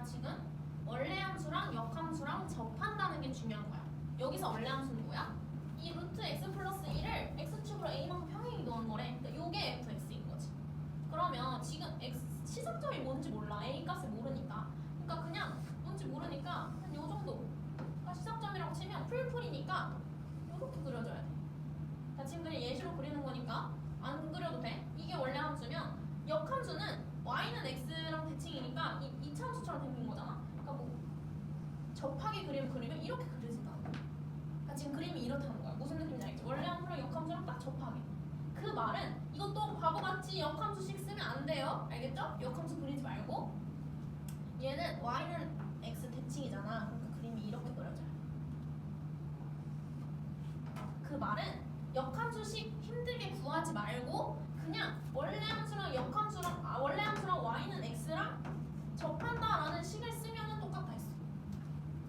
뭐야 지금? 원래 함수랑 역함수랑 접한다는 게 중요한 거야. 여기서 원래 함수는 뭐야? 이 루트 x 플러스 1을 x축으로 a만큼 평행 이동한 거래. 그러니까 요게 fx인 거지. 그러면 지금 x 시작점이 뭔지 몰라. a 값을 모르니까. 그러니까 그냥 뭔지 모르니까 한 요 정도. 그러니까 시작점이라고 치면 풀풀이니까 이렇게 그려줘야 돼. 자, 지금 그냥 예시로 그리는 거니까 안 그려도 돼. 이게 원래 함수면 역함수는 y는 x랑 대칭이니까 이 이차함수처럼 생긴 거잖아. 그러니까 뭐 접하게 그림을 그리면 이렇게 그려진다. 그러니까 지금 그림이 이렇다는 거야. 무슨 느낌인지 알겠지? 원래 함수랑 역함수랑 딱 접하게. 그 말은 이것도 바보같이 역함수씩 쓰면 안 돼요. 알겠죠? 역함수 그리지 말고. 얘는 y는 x 대칭이잖아. 그러니까 그림이 이렇게 그려져요. 그 말은 역함수식 힘들게 구하지 말고 그냥 원래 함수랑 역함수랑 원래 함수랑 y는 x랑 접한다라는 식을 쓰면은 똑같다 했어.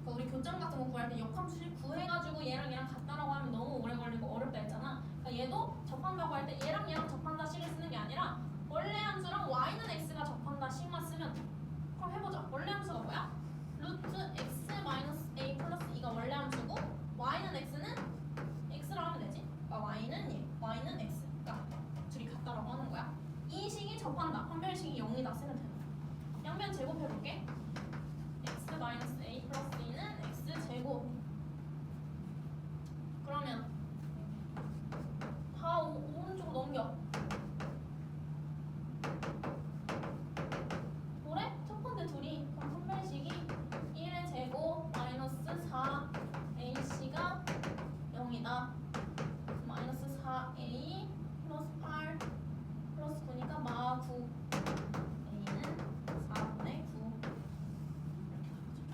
그러니까 우리 교점 같은 거 구할 때 역함수식 구해가지고 얘랑 얘랑 같다라고 하면 너무 오래 걸리고 어렵다 했잖아. 그러니까 얘도 접한다고 할 때 얘랑 얘랑 접한다 식을 쓰는 게 아니라 원래 함수랑 y는 x가 접한다 식만 쓰면 돼. 그럼 해보자. 원래 함수가 뭐야? 루트 x 마이너스 a 플러스 2가 원래 함수고 y는 x는 x라고 하면 되지. 그러니까 y는 얘, y는 x. 그러니까 둘이 같다라고 하는 거야. 이 식이 접한다. 판별식이 0이다 쓰면 되는 거야. 양변 제곱해볼게. x 마이너스 a 플러스 2는 x 제곱. 그러면 다 오른쪽으로 넘겨. 뭐래? 첫 번째 둘이. 그럼 판별식이 1의 제곱 마이너스 4ac가 0이다. 마이너스 4a 플러스 8 플러스 9니까 마 9. a는 4분의 9. 이렇게 나오죠.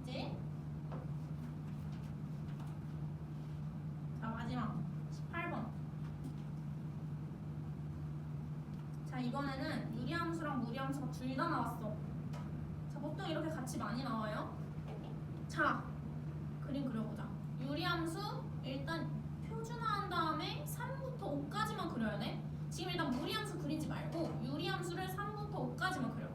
됐지? 자, 마지막 18번. 자, 이번에는 유리함수랑 무리함수가 둘 다 나왔어. 자, 보통 이렇게 같이 많이 나와요. 자, 그림 그려보자. 유리함수 일단 표준화한 다음에 3부터 5까지만 그려야 돼. 지금 일단 무리함수 그리지 말고 유리함수를 3부터 5까지만 그려봐.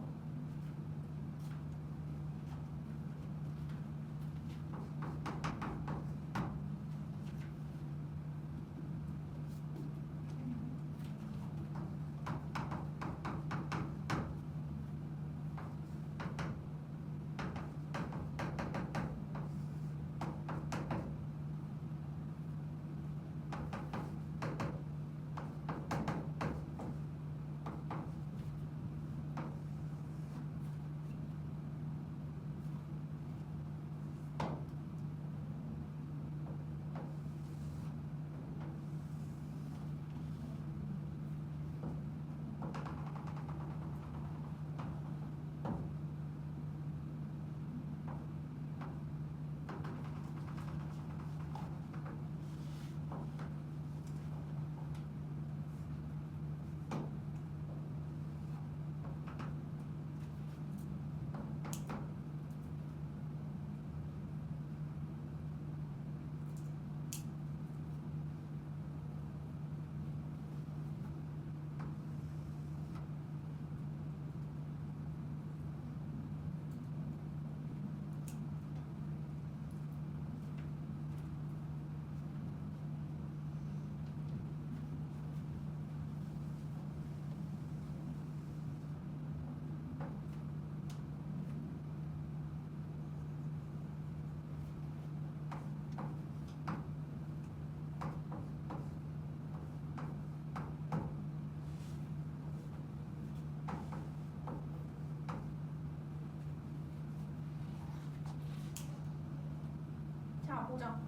자, 보자.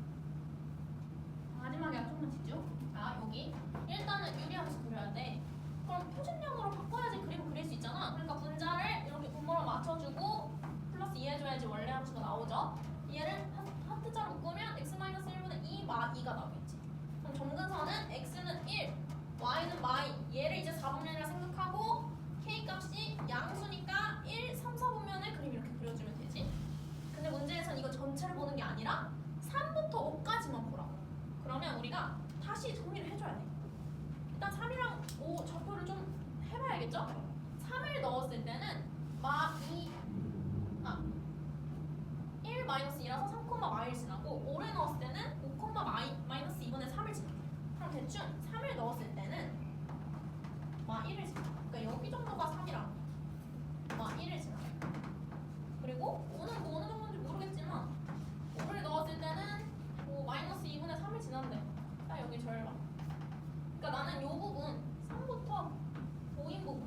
마지막에 조금만 집중. 자, 여기 일단은 유리함수 그려야 돼. 그럼 표준형으로 바꿔야지 그림 그릴 수 있잖아. 그러니까 분자를 이렇게 분모로 맞춰주고 플러스 2 해줘야지 원래 함수가 나오죠. 얘를 하트자로 묶으면 x-1분의 2 마 2가 나오겠지. 그럼 점근선은 x는 1, y는 마이. 얘를 이제 4분면이라 생각하고 k 값이 양수니까 1, 3, 4분면에 그림 이렇게 그려주면 되지. 근데 문제에서 좌표를 좀 해봐야겠죠? 3을 넣었을 때는 1 마이너스 2라서 3, 마일 지나고 5를 넣었을 때는 5, 마이너스 2분의 3을 지나. 그럼 대충 3을 넣었을 때는 1을 지나. 그러니까 여기 정도가 3이라고. 1을 지나. 그리고 5는 뭐 어느 정도인지 모르겠지만 5를 넣었을 때는 마이너스 2분의 3을 지난대. 자 여기 절반. 그러니까 나는 이 부분 3부터 5인 부분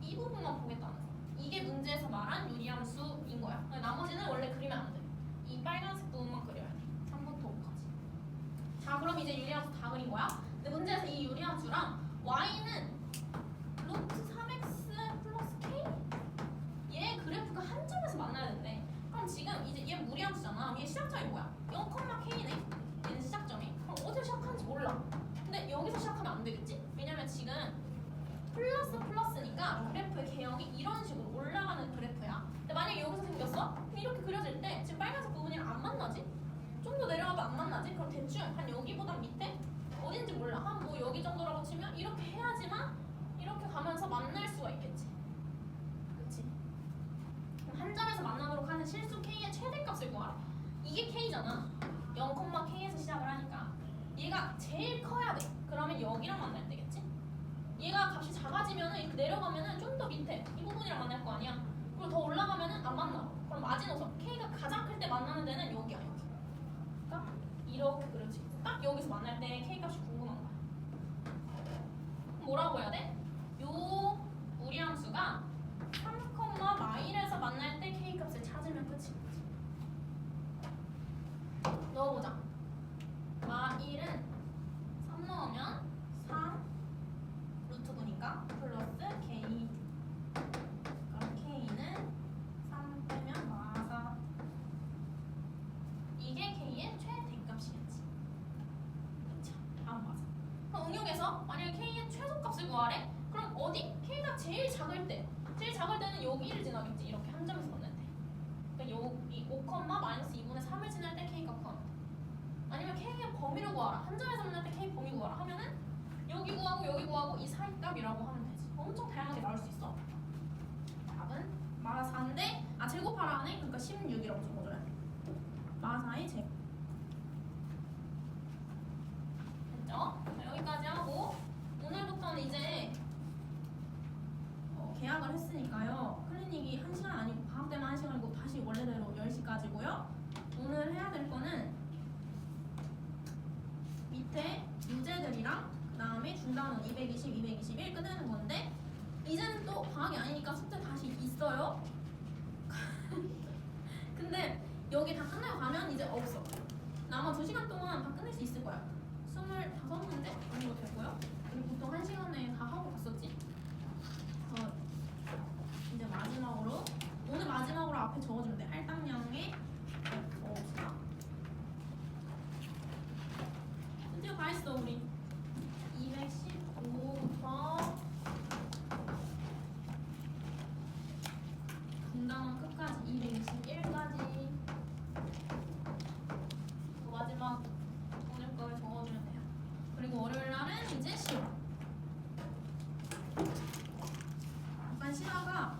이 부분만 보겠다는 거. 이게 문제에서 말한 유리함수인 거야. 나머지는 원래 그리면 안 돼. 이 빨간색 부분만 그려야 돼. 3부터 5까지. 자 그럼 이제 유리함수 다 그린 거야. 근데 문제에서 이 유리함수랑 y는 루트 3x 플러스 k 얘 그래프가 한 점에서 만나야 된대. 그럼 지금 이제 얘 무리함수잖아. 얘 시작점이 뭐야? 0,k네. 얘는 시작점이. 그럼 어디서 시작하는지 몰라. 근데 여기서 시작하면 안 되겠지? 왜냐면 지금 플러스니까 그래프의 개형이 이런 식으로 올라가는 그래프야. 근데 만약에 여기서 생겼어? 그럼 이렇게 그려질 때 지금 빨간색 부분이랑 안 만나지? 좀 더 내려가도 안 만나지? 그럼 대충 한 여기보다 밑에? 어딘지 몰라. 한 뭐 여기 정도라고 치면 이렇게 해야지만 이렇게 가면서 만날 수가 있겠지. 그치? 그럼 한 점에서 만나도록 하는 실수 k의 최대값을 구하라. 이게 k잖아. 0,k에서 시작을 하니까 얘가 제일 커야 돼. 그러면 여기랑 만날 때겠지? 얘가 값이 작아지면은 이렇게 내려가면은 좀 더 밑에 이 부분이랑 만날 거 아니야. 그리고 더 올라가면은 안 만나. 그럼 마지노선 k가 가장 클 때 만나는 데는 여기야 여기. 그러니까 이렇게 그려지. 딱 여기서 만날 때 k 값이 궁금한 거야. 뭐라고 해야 돼? 요 무리함수가 3, 마일에서 만날 때 k 값을 찾으면 끝인 거지. 넣어보자. 마일은 3 넣으면 3 루트분이니까 플러스 k. 그럼 k는 3 빼면 마사. 이게 k의 최대값이겠지. 그쵸? 맞아. 그럼 응용해서 만약에 k의 최소값을 구하래? 그럼 어디? k가 제일 작을 때. 제일 작을 때는 여기를 지나겠지. 이렇게 한 점에서 만날 때. 그러니까 여기 5, 마이너스 2분의 3을 지날 때 k가 구하면 돼. 아니면 k의 범위를 구하라. 한 점에서 만날 때 k 범위 구하라 하면은 여기 구하고 여기 구하고 이 사이 값이라고 하면 되지. 엄청 다양하게 나올 수 있어. 답은 마사인데 제곱하라 하네. 그러니까 16이라고 적어줘야 돼. 마사의 제곱. 됐죠? 자, 여기까지 하고 오늘부터는 이제 계약을 했으니까요. 클리닉이 1시간 아니고 방학 때만 1시간이고 다시 원래대로 10시까지고요. 오늘 해야 될 거는 밑에 문제들이랑 그 다음에 중단원 220, 221 끝내는 건데 이제는 또 방학이 아니니까 숙제 다시 있어요. 근데 여기 다 끝내고 가면 이제 없어. 나 아마 2시간 동안 다 끝낼 수 있을 거야. 25문제 정도 되고요. 그리고 보통 1시간에 다 하고 갔었지. 이제 마지막으로 오늘 마지막으로 앞에 적어주면 돼. 할당량에 적어봅시다. 드디어 다 했어 우리. 215부터 중단원 끝까지 221까지 마지막 오늘 걸 적어주면 돼요. 그리고 월요일 날은 이제 시험. 약간 시화가